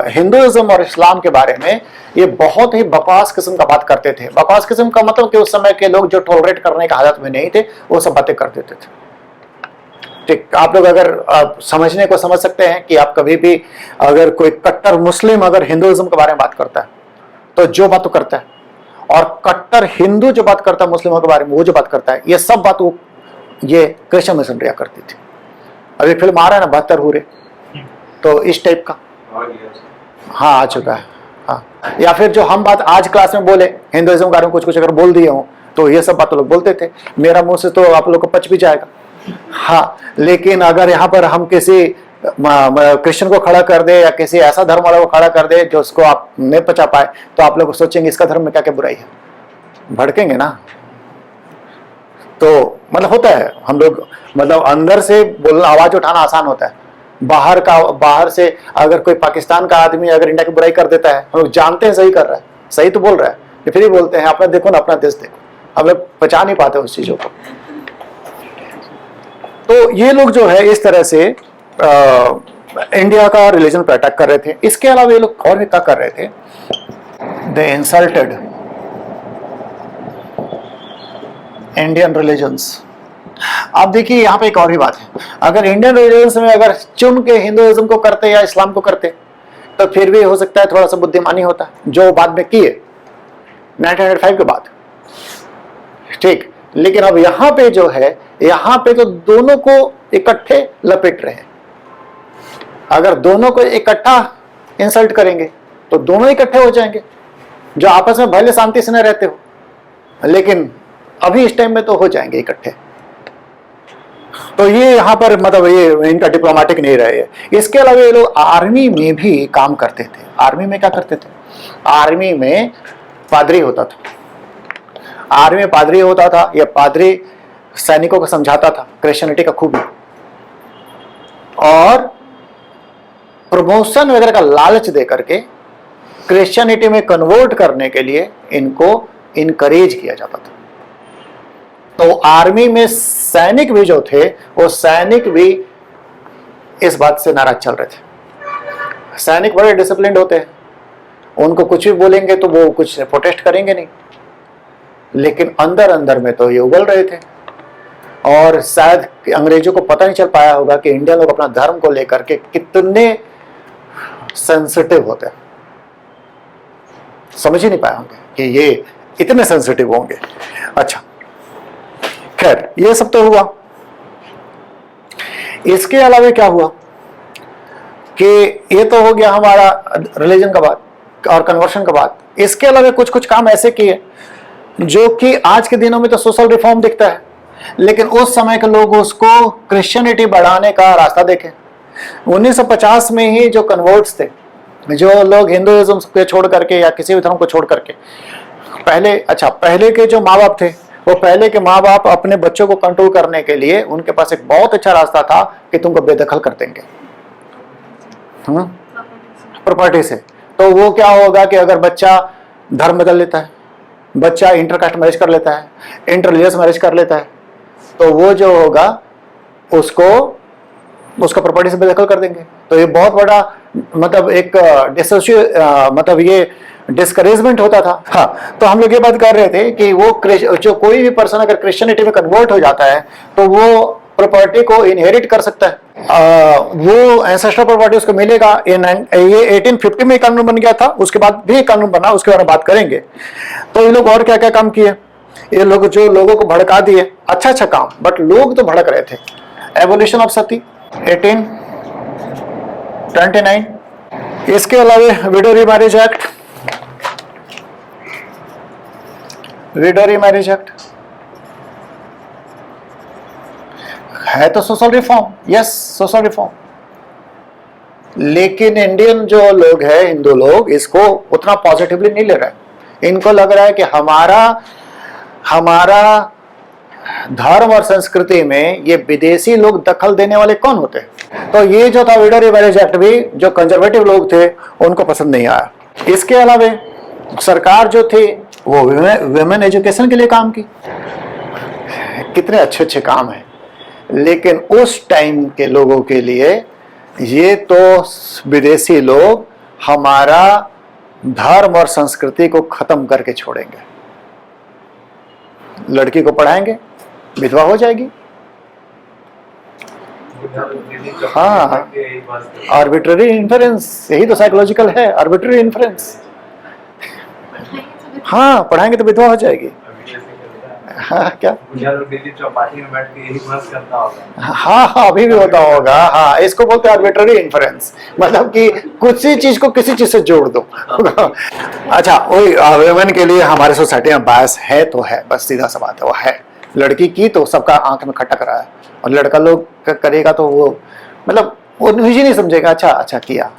हिंदुइज्म और इस्लाम के बारे में ये बहुत ही बकवास किस्म का बात करते थे। बकवास किस्म का मतलब कि उस समय के लोग जो टॉलरेट करने का हालत में नहीं थे वो सब बातें कर देते थे। ठीक, आप लोग अगर समझने को समझ सकते हैं कि आप कभी भी अगर कोई कट्टर मुस्लिम अगर हिंदुइज्म के बारे में बात करता है तो जो बात वो करता है, और कट्टर हिंदू जो बात करता है मुस्लिमों के बारे में वो जो बात करता है, ये सब बात वो ये क्रिश्चियन मिशनरियाँ करती थी। अभी फिल्म आ रहा है ना 72 हुए, तो इस टाइप का हाँ आ चुका है। हाँ, या फिर जो हम बात आज क्लास में बोले हिंदुइज्म के बारे में कुछ अगर बोल दिए हो तो ये सब बात लोग बोलते थे, मेरा मुंह से तो आप लोग को पच भी जाएगा। हाँ, लेकिन अगर यहाँ पर हम किसी क्रिश्चियन को खड़ा कर दे या किसी ऐसा धर्म वाला को खड़ा कर दे जो उसको आप नहीं पचा पाए, तो आप लोग सोचेंगे इसका धर्म में क्या क्या बुराई है, भड़केंगे ना। तो मतलब होता है, हम लोग मतलब अंदर से बोलना, आवाज उठाना आसान होता है, बाहर से अगर कोई पाकिस्तान का आदमी अगर इंडिया की बुराई कर देता है, हम लोग जानते हैं सही कर रहा है, सही तो बोल रहा है, फिर ही बोलते हैं अपना देखो ना, अपना देश देखो, हम लोग पचा नहीं पाते उस चीजों को। तो ये लोग जो है इस तरह से इंडिया का रिलीजन पर अटैक कर रहे थे। इसके अलावा ये लोग और भी क्या कर रहे थे, दे इंसल्टेड इंडियन रिलीजन्स। आप देखिए यहाँ पे एक और भी बात है, अगर इंडियन रिलीजन्स में अगर चुन के हिंदुइज्म को करते या इस्लाम को करते तो फिर भी हो सकता है थोड़ा सा बुद्धिमानी होता, जो बाद में किए 1905 के बाद, ठीक। लेकिन अब यहाँ पे जो है, यहाँ पे तो दोनों को इकट्ठे लपेट रहे हैं। अगर दोनों को इकट्ठा इंसल्ट करेंगे तो दोनों इकट्ठे हो जाएंगे, जो आपस में भले शांति से न रहते हो, लेकिन अभी इस टाइम में तो हो जाएंगे इकट्ठे। तो ये यहाँ पर मतलब ये इनका डिप्लोमेटिक नहीं रहे। इसके अलावा ये लोग आर्मी में भी काम करते थे। आर्मी में क्या करते थे, आर्मी में पादरी होता था। आर्मी में पादरी होता था, यह पादरी सैनिकों को समझाता था क्रिश्चियनिटी का खूबी, और प्रमोशन वगैरह का लालच दे करके क्रिश्चियनिटी में कन्वर्ट करने के लिए इनको इनकरेज किया जाता था। तो आर्मी में सैनिक भी जो थे, वो सैनिक भी इस बात से नाराज चल रहे थे। सैनिक बड़े डिसिप्लिन्ड होते हैं, उनको कुछ भी बोलेंगे तो वो कुछ प्रोटेस्ट करेंगे नहीं, लेकिन अंदर अंदर में तो ये उबल रहे थे। और शायद अंग्रेजों को पता नहीं चल पाया होगा कि इंडियन लोग अपना धर्म को लेकर के कितने सेंसिटिव होते हैं, समझ ही नहीं पाए होंगे कि ये इतने सेंसिटिव होंगे। अच्छा, खैर ये सब तो हुआ। इसके अलावा क्या हुआ कि ये तो हो गया हमारा रिलीजन का बात और कन्वर्शन का बात। इसके अलावा कुछ कुछ काम ऐसे किए जो कि आज के दिनों में तो सोशल रिफॉर्म दिखता है, लेकिन उस समय के लोग उसको क्रिश्चियनिटी बढ़ाने का रास्ता देखे। 1950 में ही जो कन्वर्ट्स थे, जो लोग हिंदुइज्म को छोड़ करके या किसी भी धर्म को छोड़ करके पहले के जो माँ बाप थे, वो पहले के माँ बाप अपने बच्चों को कंट्रोल करने के लिए उनके पास एक बहुत अच्छा रास्ता था कि तुमको बेदखल कर देंगे प्रॉपर्टी से। तो वो क्या होगा कि अगर बच्चा धर्म बदल लेता है, बच्चा इंटरकास्ट मैरिज कर लेता है, इंटर रिलीजियस मैरिज कर लेता है, तो वो जो होगा उसको उसका प्रॉपर्टी से बेदखल कर देंगे। तो ये बहुत बड़ा मतलब एक मतलब ये डिस्करेजमेंट होता था। हाँ, तो हम लोग ये बात कर रहे थे कि वो जो कोई भी पर्सन अगर क्रिश्चियनिटी में कन्वर्ट हो जाता है तो वो प्रॉपर्टी को इनहेरिट कर सकता है। वो एंसेस्ट्रल प्रॉपर्टी उसको मिलेगा। ये 1850 में कानून बन गया था, उसके बाद भी कानून बना, उसके बारे में बात करेंगे। तो ये लोग और क्या क्या काम किए, ये लोग जो लोगों को भड़का दिए, अच्छा काम, बट लोग तो भड़क रहे थे। एबोलिशन ऑफ सती 1829। इसके अलावा विडो रीमैरिज एक्ट, है तो social reform, yes social reform, लेकिन इंडियन जो लोग हैं, हिंदू लोग, इसको उतना पॉजिटिवली नहीं ले रहे। इनको लग रहा है कि हमारा धर्म और संस्कृति में ये विदेशी लोग दखल देने वाले कौन होते हैं। तो ये जो था विडो रीमैरिज एक्ट भी जो कंजर्वेटिव लोग थे उनको पसंद नहीं आया। इसके अलावा सरकार जो थी वो विमेन एजुकेशन के लिए काम की, कितने अच्छे अच्छे काम है, लेकिन उस टाइम के लोगों के लिए ये तो विदेशी लोग हमारा धर्म और संस्कृति को खत्म करके छोड़ेंगे। लड़की को पढ़ाएंगे, विधवा हो जाएगी। हाँ, आर्बिट्ररी इन्फ्लुएंस, यही तो साइकोलॉजिकल है, आर्बिट्ररी इन्फ्लुएंस। हाँ, पढ़ाएंगे तो विधवा हो जाएगी। हाँ, क्या चौपाटी में बैठ के यही बहस करता होगा। हाँ, अभी भी होता होगा। हाँ, इसको बोलते हैं आर्बिट्ररी इन्फ्लुएंस, मतलब कि कुछ चीज को किसी चीज से जोड़ दो। अच्छा, वही वुमेन के लिए हमारे सोसाइटी में बायस है तो है, बस सीधा सा बात है, वो है। लड़की की तो सबका आंख में खटक रहा है, और लड़का लोग करेगा तो वो मतलब वो निजी नहीं समझेगा, अच्छा किया,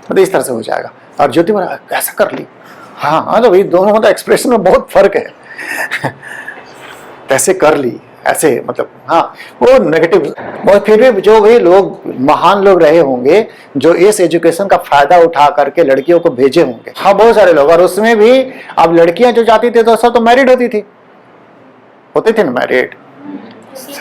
मतलब इस तरह से हो जाएगा। और ज्योति बोला ऐसा कर ली, हाँ, तो भाई दोनों का एक्सप्रेशन में बहुत फर्क है। कैसे कर ली, ऐसे मतलब, हाँ, वो नेगेटिव। और फिर भी जो भी लोग महान लोग रहे होंगे जो इस एजुकेशन का फायदा उठा करके लड़कियों को भेजे होंगे, हाँ, बहुत सारे लोग। और उसमें भी अब लड़कियां जो जाती थी तो सब तो मैरिड होती थी ना, मैरिड,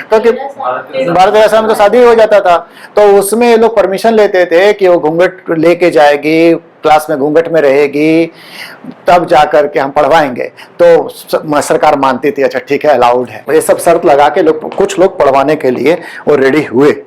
क्योंकि 12-13 साल में तो शादी हो जाता था। तो उसमें ये लोग परमिशन लेते थे कि वो घूंघट लेके जाएगी, क्लास में घूंघट में रहेगी, तब जाकर के हम पढ़वाएंगे। तो सरकार मानती थी, अच्छा ठीक है, अलाउड है। ये सब शर्त लगा के लोग, कुछ लोग पढ़वाने के लिए वो रेडी हुए।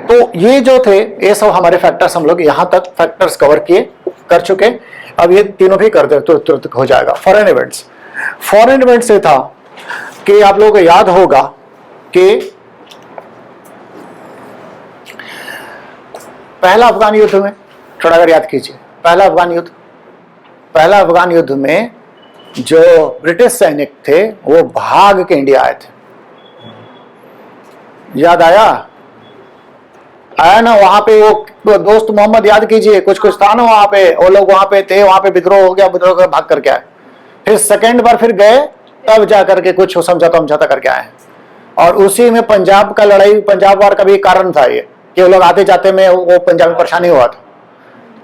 तो ये जो थे, ये सब हमारे फैक्टर्स, हम लोग यहां तक फैक्टर्स कवर किए कर चुके। अब ये तीनों भी कर दे तो तुरंत हो जाएगा। फॉरेन इवेंट्स, फॉरेन इवेंट्स से था कि आप लोगों को याद होगा कि पहला अफगान युद्ध में, थोड़ा अगर याद कीजिए, पहला अफगान युद्ध में जो ब्रिटिश सैनिक थे वो भाग के इंडिया आए थे। याद आया ना? वहां पे वो दोस्त मोहम्मद, याद कीजिए, कुछ था ना वहां पे, वो लोग वहां पे थे, वहां पे विद्रोह हो गया, विद्रोह कर भाग करके आए, फिर सेकेंड बार फिर गए, तब जा करके कुछ समझौता करके आए। और उसी में पंजाब का लड़ाई, पंजाब वार का भी कारण था ये, कि वो लोग आते जाते में वो पंजाब में परेशानी हुआ था।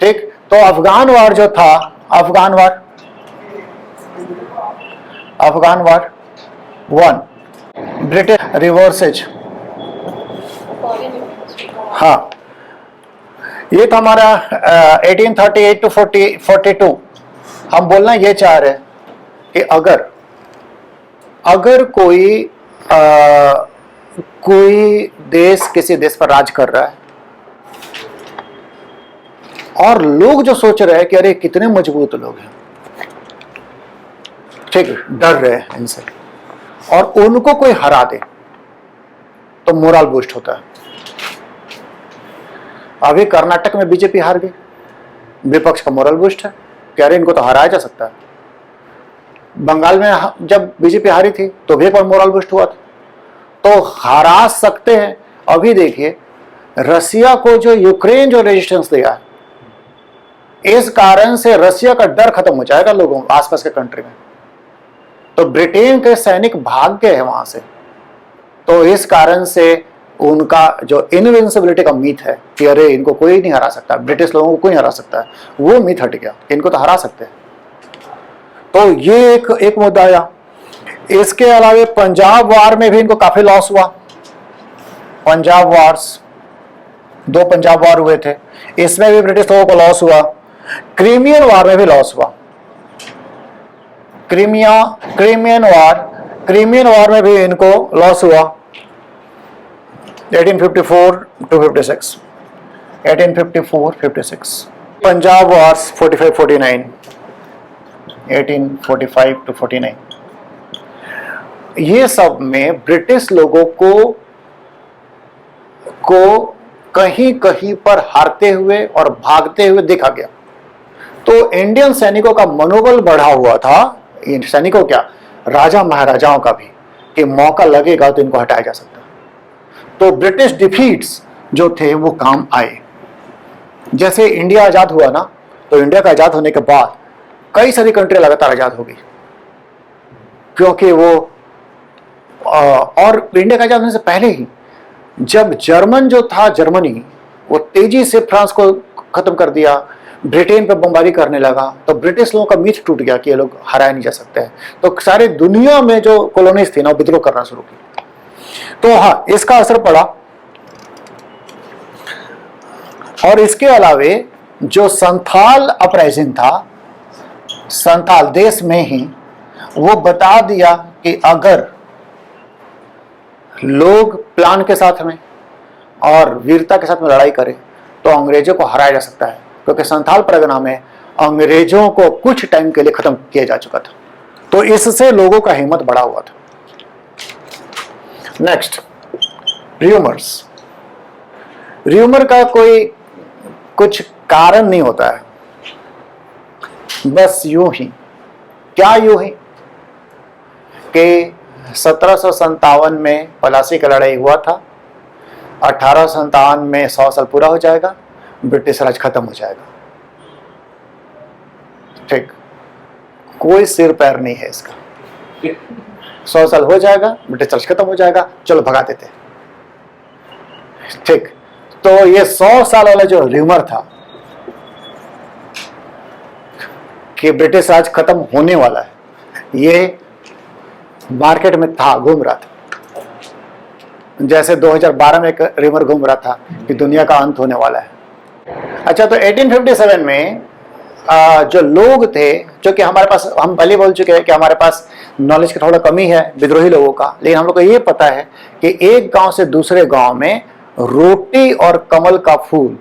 ठीक, तो अफगान वार जो था, अफगान वार 1, ब्रिटिश रिवर्सेज, हाँ, ये था हमारा 1838 to 42। हम बोलना ये चाह रहे हैं कि अगर कोई देश किसी देश पर राज कर रहा है और लोग जो सोच रहे हैं कि अरे कितने मजबूत लोग हैं, ठीक, डर रहे हैं इनसे, और उनको कोई हरा दे तो मोरल बूस्ट होता है। अभी कर्नाटक में बीजेपी हार गई, विपक्ष का मोरल बूस्ट है कि अरे इनको तो हराया जा सकता है। बंगाल में जब बीजेपी हारी थी तो भी एक बार मोरल बूस्ट हुआ था, तो हरा सकते हैं। अभी देखिए रसिया को जो यूक्रेन जो रेजिस्टेंस दिया, इस कारण से रसिया का डर खत्म हो जाएगा लोगों आसपास के कंट्री में। तो ब्रिटेन के सैनिक भाग गए हैं वहां से, तो इस कारण से उनका जो इनविंसिबिलिटी का मीथ है कि अरे इनको कोई नहीं हरा सकता, ब्रिटिश लोगों को कोई नहीं हरा सकता है, वो मीथ हट गया, इनको तो हरा सकते हैं। तो ये एक मुद्दा आया। इसके अलावा पंजाब वार में भी इनको काफी लॉस हुआ। पंजाब वार्स, 2 पंजाब वार हुए थे, इसमें भी ब्रिटिश लोगों को लॉस हुआ। क्रीमियन वार में भी लॉस हुआ। क्रीमियन वार में भी इनको लॉस हुआ। 1854 to 56, 1854-56। Punjab wars 45-49, 1845 to 49। ये सब में ब्रिटिश लोगों को कहीं कहीं पर हारते हुए और भागते हुए देखा गया। तो इंडियन सैनिकों का मनोबल बढ़ा हुआ था, इन सैनिकों क्या, राजा महाराजाओं का भी, कि मौका लगेगा तो इनको हटाया जा सकता। तो ब्रिटिश डिफीट्स जो थे वो काम आए। जैसे इंडिया आजाद हुआ ना, तो इंडिया का आजाद होने के बाद कई सारी कंट्री लगातार आजाद हो गई, क्योंकि वो और इंडिया का आजाद होने से पहले ही जब जर्मन जो था, जर्मनी, वो तेजी से फ्रांस को खत्म कर दिया, ब्रिटेन पे बमबारी करने लगा, तो ब्रिटिश लोगों का मीथ टूट गया कि ये लोग हराया नहीं जा सकते हैं। तो सारे दुनिया में जो कॉलोनीज थी ना, विद्रोह करना शुरू की। तो हाँ, इसका असर पड़ा। और इसके अलावे जो संथाल अपराइजिंग था, संथाल देश में ही, वो बता दिया कि अगर लोग प्लान के साथ में और वीरता के साथ में लड़ाई करें तो अंग्रेजों को हराया जा सकता है, क्योंकि संथाल परगना में अंग्रेजों को कुछ टाइम के लिए खत्म किया जा चुका था। तो इससे लोगों का हिम्मत बढ़ा हुआ था। Next, rumours. र्यूमर का कोई कुछ कारण नहीं होता है, बस यूं ही। क्या यूं ही कि 1757 में पलासी का लड़ाई हुआ था, 1857 में 100 साल पूरा हो जाएगा, ब्रिटिश राज खत्म हो जाएगा। ठीक, कोई सिर पैर नहीं है इसका। 100 साल हो जाएगा, ब्रिटिश राज खत्म हो जाएगा, चलो भगा देते। ठीक, तो ये 100 साल वाला जो र्यूमर था कि ब्रिटिश राज खत्म होने वाला है, ये मार्केट में था, घूम रहा था। जैसे 2012 में एक र्यूमर घूम रहा था कि दुनिया का अंत होने वाला है। अच्छा, तो 1857 में जो लोग थे, जो कि हमारे पास, हम पहले बोल चुके हैं कि हमारे पास नॉलेज की थोड़ा कमी है विद्रोही लोगों का, लेकिन हम लोग को ये पता है कि एक गांव से दूसरे गांव में रोटी और कमल का फूल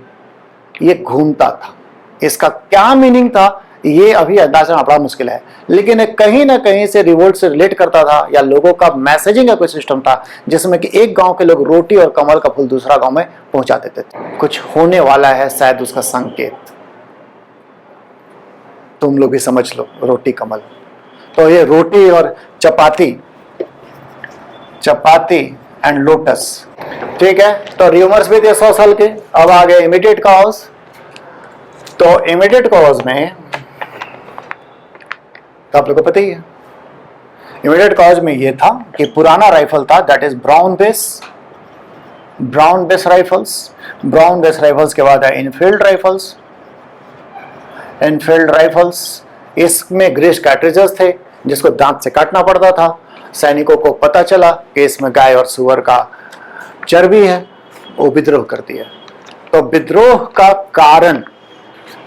ये घूमता था। इसका क्या मीनिंग था ये अभी अंदाजा करना बड़ा मुश्किल है, लेकिन कहीं ना कहीं से रिवोल्ट से रिलेट करता था, या लोगों का मैसेजिंग का कोई सिस्टम था जिसमें कि एक गांव के लोग रोटी और कमल का फूल दूसरा गांव में पहुंचा देते थे। कुछ होने वाला है शायद उसका संकेत, तुम लोग भी समझ लो, रोटी कमल। तो ये रोटी और चपाती, चपाती एंड लोटस, ठीक है। तो र्यूमर्स भी थे 100 साल के। अब आ गए इमीडिएट कॉज। तो इमीडिएट कॉज में तो आप लोग को पता ही है, इमीडिएट कॉज में ये था कि पुराना राइफल था, that is brown base rifles. Brown base rifles के बाद है इनफील्ड राइफल्स। इसमें ग्रीस कैट्रिजेस थे जिसको दांत से काटना पड़ता था। सैनिकों को पता चला कि इसमें गाय और सुअर का चर्बी है, वो विद्रोह करती है। तो विद्रोह का कारण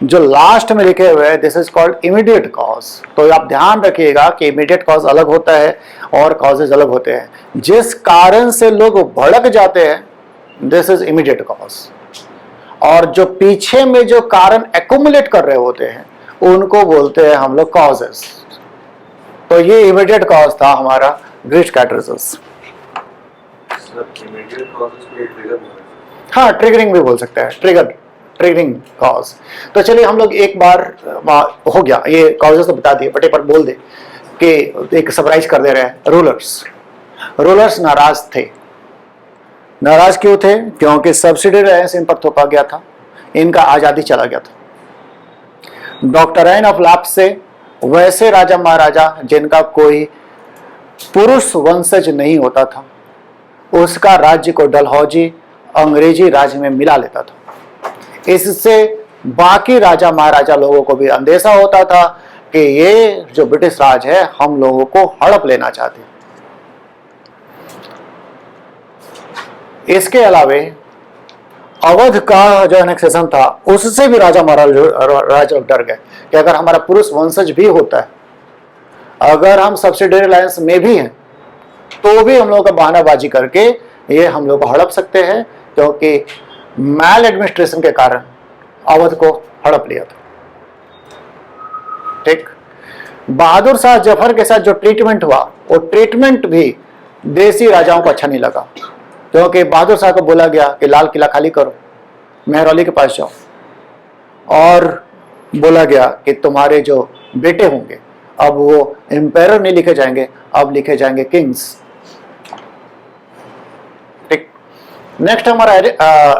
जो लास्ट में लिखे हुए हैं, this is called immediate cause. तो आप ध्यान रखिएगा कि इमीडिएट कॉज अलग होता है और कॉजेज अलग होते हैं। जिस कारण से लोग भड़क जाते हैं, दिस इज इमीडिएट कॉज। और जो पीछे में जो कारण एक्युमुलेट कर रहे होते हैं उनको बोलते हैं हम लोग कॉजेस। तो ये इमीडिएट कॉज था हमारा ग्रीस कैट्रिजेस। हाँ, ट्रिगरिंग भी बोल सकते हैं, ट्रिगरिंग कॉज। तो चलिए हम लोग एक बार हो गया, ये कॉजेस तो बता दिए, बटे पर बोल दे कि एक सरप्राइज कर दे रहे हैं। रूलर्स नाराज थे। नाराज क्यों थे? क्योंकि सब्सिडी लाइसेंस इन पर थोपा गया था, इनका आजादी चला गया था। डॉक्टराइन ऑफ लैप्स से वैसे राजा महाराजा जिनका कोई पुरुष वंशज नहीं होता था, उसका राज्य को डलहौजी अंग्रेजी राज्य में मिला लेता था। इससे बाकी राजा महाराजा लोगों को भी अंदेशा होता था कि ये जो ब्रिटिश राज है हम लोगों को हड़प लेना चाहते हैं। इसके अलावे अवध का जो एनेक्सेशन था उससे भी राजा महाराजा डर गए कि अगर हमारा पुरुष वंशज भी होता है, अगर हम सब्सिडियरी अलायंस में भी हैं, तो भी हम लोगों का बहानाबाजी करके ये हम लोग को हड़प सकते हैं, क्योंकि मैल एडमिनिस्ट्रेशन के कारण अवध को हड़प लिया था। ठीक। बहादुर शाह जफर के साथ जो ट्रीटमेंट हुआ, वो ट्रीटमेंट भी देसी राजाओं को अच्छा नहीं लगा, क्योंकि बहादुर शाह को बोला गया कि लाल किला खाली करो, मेहरौली के पास जाओ, और बोला गया कि तुम्हारे जो बेटे होंगे अब वो एम्पायर नहीं लिखे जाएंगे, अब लिखे जाएंगे किंग्स। ठीक। नेक्स्ट हमारा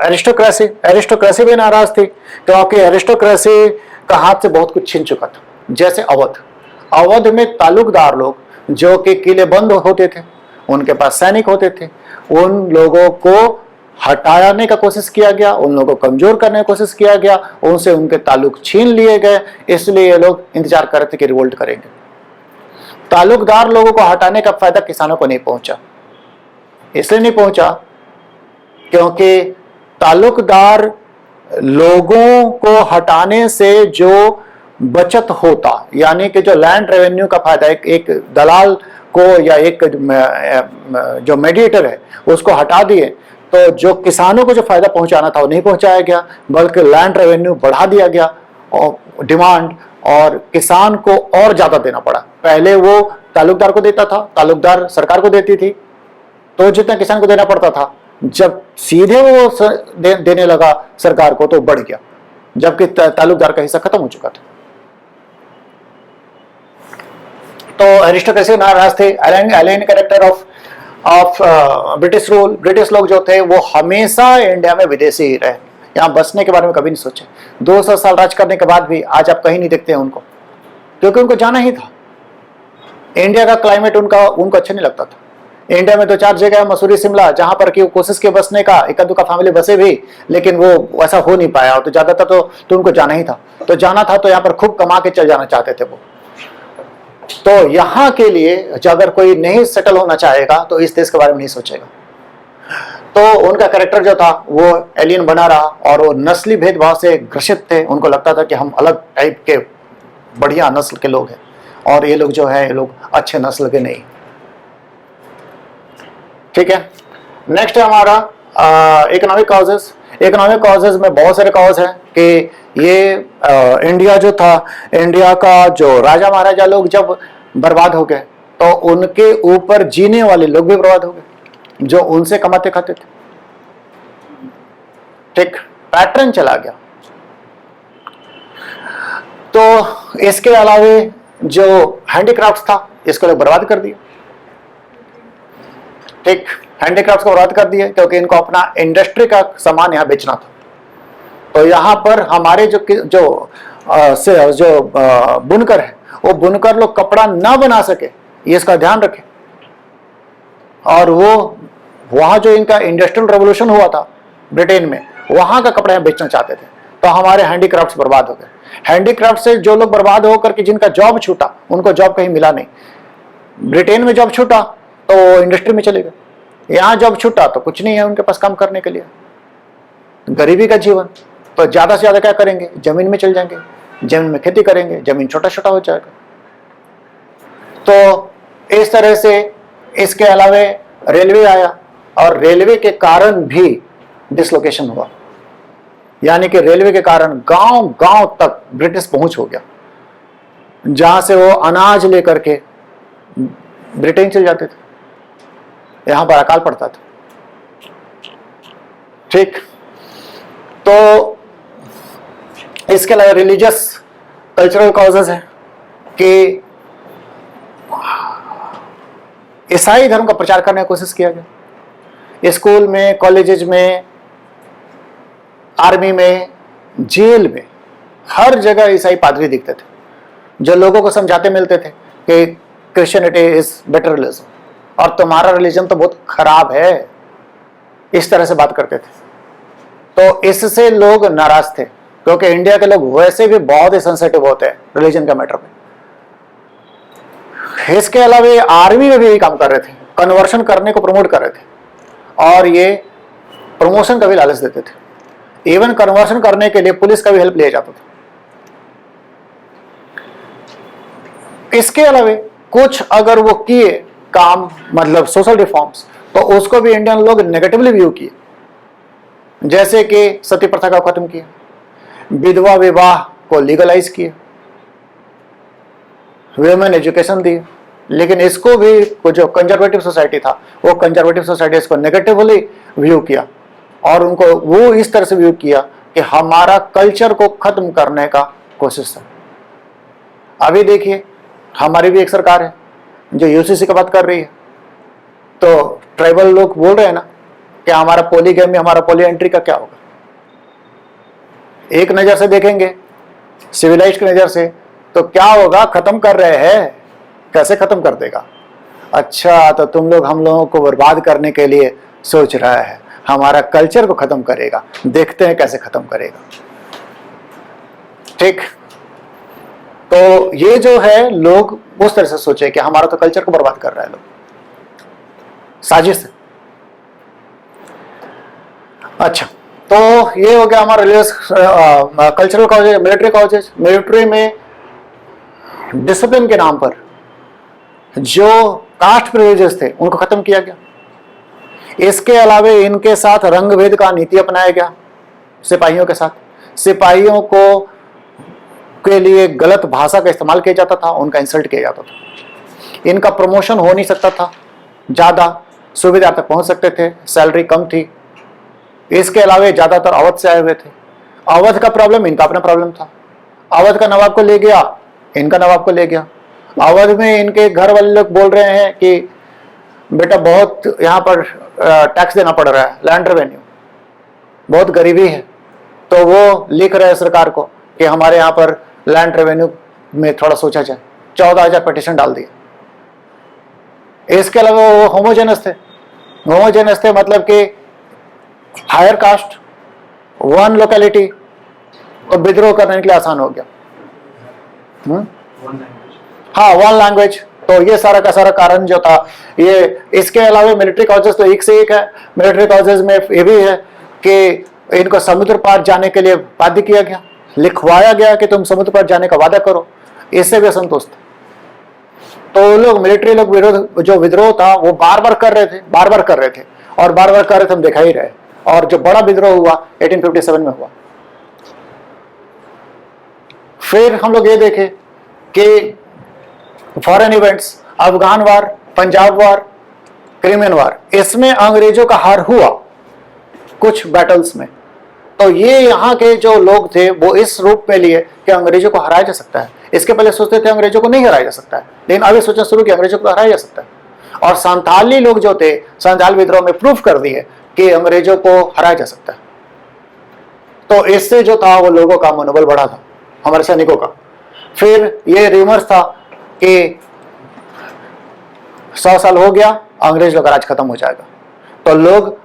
एरिस्टोक्रेसी भी नाराज थी, क्योंकि एरिस्टोक्रेसी का हाथ से बहुत कुछ छीन चुका था। जैसे अवध में तालुकदार लोग जो कि किले बंद होते थे, उनके पास सैनिक होते थे, उन लोगों को हटाने का कोशिश किया गया, उन लोगों को कमजोर करने की कोशिश किया गया, उनसे उनके ताल्लुक छीन लिए गए। इसलिए ये लोग इंतजार कर रहे थे कि रिवोल्ट करेंगे। तालुकदार लोगों को हटाने का फायदा किसानों को नहीं पहुंचा। इसलिए नहीं पहुंचा क्योंकि तालुकदार लोगों को हटाने से जो बचत होता, यानी कि जो लैंड रेवेन्यू का फायदा एक दलाल को या एक जो मेडिएटर है उसको हटा दिए, तो जो किसानों को जो फायदा पहुंचाना था वो नहीं पहुंचाया गया, बल्कि लैंड रेवेन्यू बढ़ा दिया गया और डिमांड, और किसान को और ज्यादा देना पड़ा। पहले वो तालुकदार को देता था, तालुकदार सरकार को देती थी, तो जितना किसान को देना पड़ता था, जब सीधे वो देने लगा सरकार को तो बढ़ गया, जबकि तालुकदार का हिस्सा खत्म हो चुका था। तो एरिस्टोक्रेसी नाराज थे। Alien character of British rule. British लोग जो थे वो हमेशा इंडिया में विदेशी ही रहे, यहाँ बसने के बारे में कभी नहीं सोचे। 200 साल राज करने के बाद भी आज आप कहीं नहीं देखते हैं उनको, क्योंकि उनको जाना ही था। इंडिया का क्लाइमेट उनको अच्छा नहीं लगता था। इंडिया में 2-4 जगह है, मसूरी, शिमला, जहां पर कि कोशिश की बसने का, एक आध का फैमिली बसे भी, लेकिन वो वैसा हो नहीं पाया। तो ज्यादातर तो उनको जाना ही था। तो जाना था तो यहाँ पर खूब कमा के चल जाना चाहते थे वो। तो यहाँ के लिए अगर कोई नहीं सेटल होना चाहेगा तो इस देश के बारे में नहीं सोचेगा। तो उनका कैरेक्टर जो था वो एलियन बना रहा, और वो नस्ली भेदभाव से ग्रसित थे। उनको लगता था कि हम अलग टाइप के बढ़िया नस्ल के लोग हैं, और ये लोग जो है ये लोग अच्छे नस्ल के नहीं। ठीक है। नेक्स्ट है हमारा इकोनॉमिक कॉजेज। इकोनॉमिक कॉजेज में बहुत सारे कॉज हैं कि ये इंडिया जो था, इंडिया का जो राजा महाराजा लोग जब बर्बाद हो गए तो उनके ऊपर जीने वाले लोग भी बर्बाद हो गए जो उनसे कमाते खाते थे। ठीक, पैटर्न चला गया। तो इसके अलावे जो हैंडीक्राफ्ट था इसको लोग बर्बाद कर दिया। ठीक, हैंडीक्राफ्ट को बर्बाद कर दिया क्योंकि इनको अपना इंडस्ट्री का सामान यहाँ बेचना था। तो यहाँ पर हमारे जो बुनकर है वो बुनकर लोग कपड़ा ना बना सके, ये इसका ध्यान रखें। और वो वहां जो इनका इंडस्ट्रियल रेवोल्यूशन हुआ था ब्रिटेन में, वहां का कपड़ा यहाँ बेचना चाहते थे, तो हमारे हैंडीक्राफ्ट्स बर्बाद हो गए। हैंडीक्राफ्ट से जो लोग बर्बाद होकर के जिनका जॉब छूटा, उनको जॉब कहीं मिला नहीं। ब्रिटेन में जॉब छूटा तो वो इंडस्ट्री में चले गए, यहाँ जॉब छूटा तो कुछ नहीं है उनके पास काम करने के लिए, गरीबी का जीवन। तो ज्यादा से ज्यादा क्या करेंगे, जमीन में चल जाएंगे, जमीन में खेती करेंगे, जमीन छोटा छोटा हो जाएगा। तो इस तरह से इसके अलावे रेलवे आया और रेलवे के कारण भी डिसलोकेशन हुआ, यानी कि रेलवे के कारण गांव गांव तक ब्रिटिश पहुंच हो गया, जहां से वो अनाज लेकर के ब्रिटेन चले जाते थे, यहां पर अकाल पड़ता था। ठीक, तो इसके अलावा रिलीजियस कल्चरल कॉजेज है कि ईसाई धर्म का प्रचार करने की कोशिश किया गया। स्कूल में, कॉलेजेस में, आर्मी में, जेल में, हर जगह ईसाई पादरी दिखते थे जो लोगों को समझाते मिलते थे कि क्रिश्चियनिटी इज बेटर रिलीजन और तुम्हारा रिलीजन तो बहुत खराब है, इस तरह से बात करते थे। तो इससे लोग नाराज थे क्योंकि इंडिया के लोग वैसे भी बहुत ही सेंसिटिव होते हैं रिलीजन का मैटर में। इसके अलावा आर्मी में भी यही काम कर रहे थे, कन्वर्शन करने को प्रमोट कर रहे थे और ये प्रमोशन का भी लालच देते थे। इवन कन्वर्शन करने के लिए पुलिस का भी हेल्प लिया जाता था। इसके अलावा कुछ अगर वो किए काम, मतलब सोशल रिफॉर्म्स, तो उसको भी इंडियन लोग नेगेटिवली व्यू किए, जैसे कि सती प्रथा का खत्म किया, विधवा विवाह को लीगलाइज किया, वुमेन एजुकेशन दी। लेकिन इसको भी जो कंजर्वेटिव सोसाइटी था वो कंजर्वेटिव सोसाइटी इसको नेगेटिवली व्यू किया और उनको वो इस तरह से व्यू किया कि हमारा कल्चर को खत्म करने का कोशिश है। अभी देखिए हमारी भी एक सरकार है जो यूसीसी की बात कर रही है, तो ट्राइबल लोग बोल रहे हैं ना कि हमारा पॉलीगैमी, हमारा पॉली एंट्री का क्या होगा। एक नजर से देखेंगे, सिविलाइज्ड की नजर से, तो क्या होगा, खत्म कर रहे हैं, कैसे खत्म कर देगा। अच्छा, तो तुम लोग हम लोगों को बर्बाद करने के लिए सोच रहा है, हमारा कल्चर को खत्म करेगा, देखते हैं कैसे खत्म करेगा। ठीक, तो ये जो है लोग उस तरह से सोचे कि हमारा तो कल्चर को बर्बाद कर रहा है, लोग साजिश है। अच्छा, तो ये हो गया हमारा religious cultural causes. Military causes, military में डिसिप्लिन के नाम पर जो कास्ट प्रिविलेजेस थे उनको खत्म किया गया। इसके अलावा इनके साथ रंग भेद का नीति अपनाया गया सिपाहियों के साथ। सिपाहियों को के लिए गलत भाषा का इस्तेमाल किया जाता था, उनका इंसल्ट किया जाता था। इनका प्रमोशन हो नहीं सकता था, ज्यादा सुविधा तक पहुंच सकते थे, सैलरी कम थी। इसके अलावा ज्यादातर अवध से आए हुए थे। अवध का प्रॉब्लम इनका अपना प्रॉब्लम था। अवध का नवाब को ले गया, इनका नवाब को ले गया। अवध में इनके घर वाले लोग बोल रहे हैं कि बेटा बहुत यहाँ पर टैक्स देना पड़ रहा है, लैंड रेवेन्यू, बहुत गरीबी है। तो वो लिख रहे हैं सरकार को कि हमारे यहाँ पर लैंड रेवेन्यू में थोड़ा सोचा जाए। 14,000 पिटीशन डाल दिए। इसके अलावा वो होमोजेनस थे। होमोजेनस थे मतलब कि हायर कास्ट, वन लोकेलिटी, तो विद्रोह करने के लिए आसान हो गया। हाँ, वन लैंग्वेज। तो ये सारा का सारा कारण जो था ये। इसके अलावा मिलिट्री कॉजेज तो एक से एक है। मिलिट्री कॉजेज में ये भी है कि इनको समुद्र पार जाने के लिए बाध्य किया गया, लिखवाया गया कि तुम समुद्र पार जाने का वादा करो। इससे भी असंतोष था। तो लोग मिलिट्री लोग विरोध, जो विद्रोह था वो बार बार कर रहे थे, बार बार कर रहे थे और बार बार कर रहे थे, हम दिखा ही रहे। और जो बड़ा विद्रोह हुआ 1857 में हुआ। फिर हम लोग ये देखें कि फॉरेन इवेंट्स, अफगान वार, पंजाब वार, क्रिमियन वार, इसमें अंग्रेजों का हार हुआ कुछ बैटल्स में। तो ये यहाँ के जो लोग थे वो इस रूप में लिए कि अंग्रेजों को हराया जा सकता है। इसके पहले सोचते थे अंग्रेजों को नहीं हराया जा सकता है, लेकिन अभी सोचना शुरू किया अंग्रेजों को हराया जा सकता है। और संथाली लोग जो थे संथाल विद्रोह में प्रूफ कर दिए कि अंग्रेजों को हराया जा सकता है। तो इससे जो था वो लोगों का मनोबल बढ़ा था, हमारे सैनिकों का। फिर ये रूमर्स था कि 100 साल हो गया, अंग्रेज लोग राज खत्म हो जाएगा। तो लोग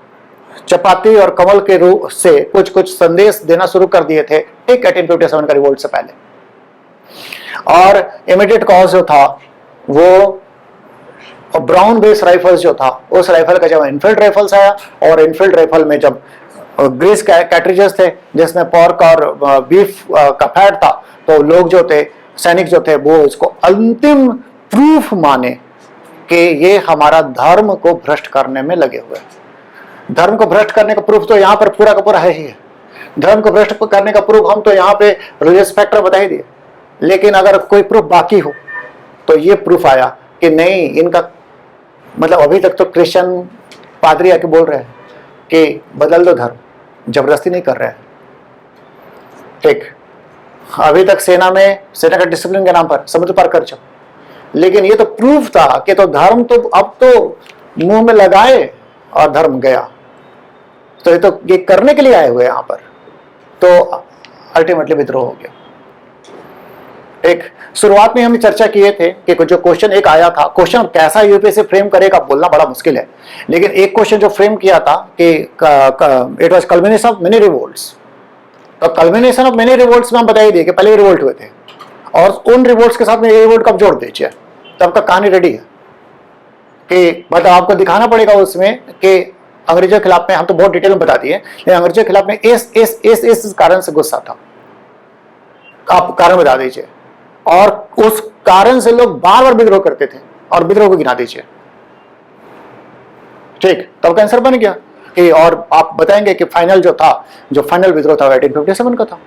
चपाती और कमल के रूप से कुछ कुछ संदेश देना शुरू कर दिए थे ठीक 1857 का रिवोल्ट से पहले। और इमीडिएट कॉज जो था वो ब्राउन बेस राइफल्स जो था, उस राइफल का जब इनफील्ड राइफल्स आया, और इनफील्ड राइफल में जब ग्रीस कैट्रिजेस थे जिसमें पोर्क और बीफ का फैट था, तो लोग जो थे, सैनिक जो थे, वो इसको अंतिम प्रूफ माने कि ये हमारा धर्म को भ्रष्ट करने में लगे हुए हैं। धर्म को भ्रष्ट करने का प्रूफ तो यहाँ पर पूरा का पूरा है ही है। धर्म को भ्रष्ट करने का प्रूफ हम तो यहाँ पे रिलीजियस फैक्टर बता ही दिए, लेकिन अगर कोई प्रूफ बाकी हो तो ये प्रूफ आया कि नहीं, इनका मतलब अभी तक तो क्रिश्चियन पादरी आके बोल रहे हैं कि बदल दो धर्म, जबरदस्ती नहीं कर रहे हैं। ठीक, अभी तक सेना का डिसिप्लिन के नाम पर समुद्र पार कर जाओ, लेकिन ये तो प्रूफ था कि तो धर्म तो अब तो मुंह में लगाए और धर्म गया। तो ये करने के लिए आए हुए यहां पर, तो अल्टीमेटली विद्रोह हो गया। एक शुरुआत में हम चर्चा किए थे कि जो क्वेश्चन एक आया था, क्वेश्चन कैसा यूपीएससी फ्रेम करेगा बोलना बड़ा मुश्किल है, लेकिन एक क्वेश्चन जो फ्रेम किया था कि it was culmination of many revolts. तो कल्मिनेशन ऑफ मेनी रिवोल्ट्स में हम बता ही दिए कि पहले रिवोल्ट हुए थे, और उन रिवोल्ट्स के साथ में ये रिवोल्ट कब जोड़ दीजिए, तो आपका कहानी रेडी है कि मतलब आपको दिखाना पड़ेगा उसमें कि अंग्रेजों के खिलाफ में, हम तो बहुत डिटेल में बता दिए, लेकिन अंग्रेजों के खिलाफ में इस कारण से गुस्सा था, आप कारण बता दीजिए, और उस कारण से लोग बार बार विद्रोह करते थे, और विद्रोह को गिना दीजिए। ठीक, तब का आंसर बन गया कि, और आप बताएंगे कि फाइनल जो था, जो फाइनल विद्रोह था 1857 का था।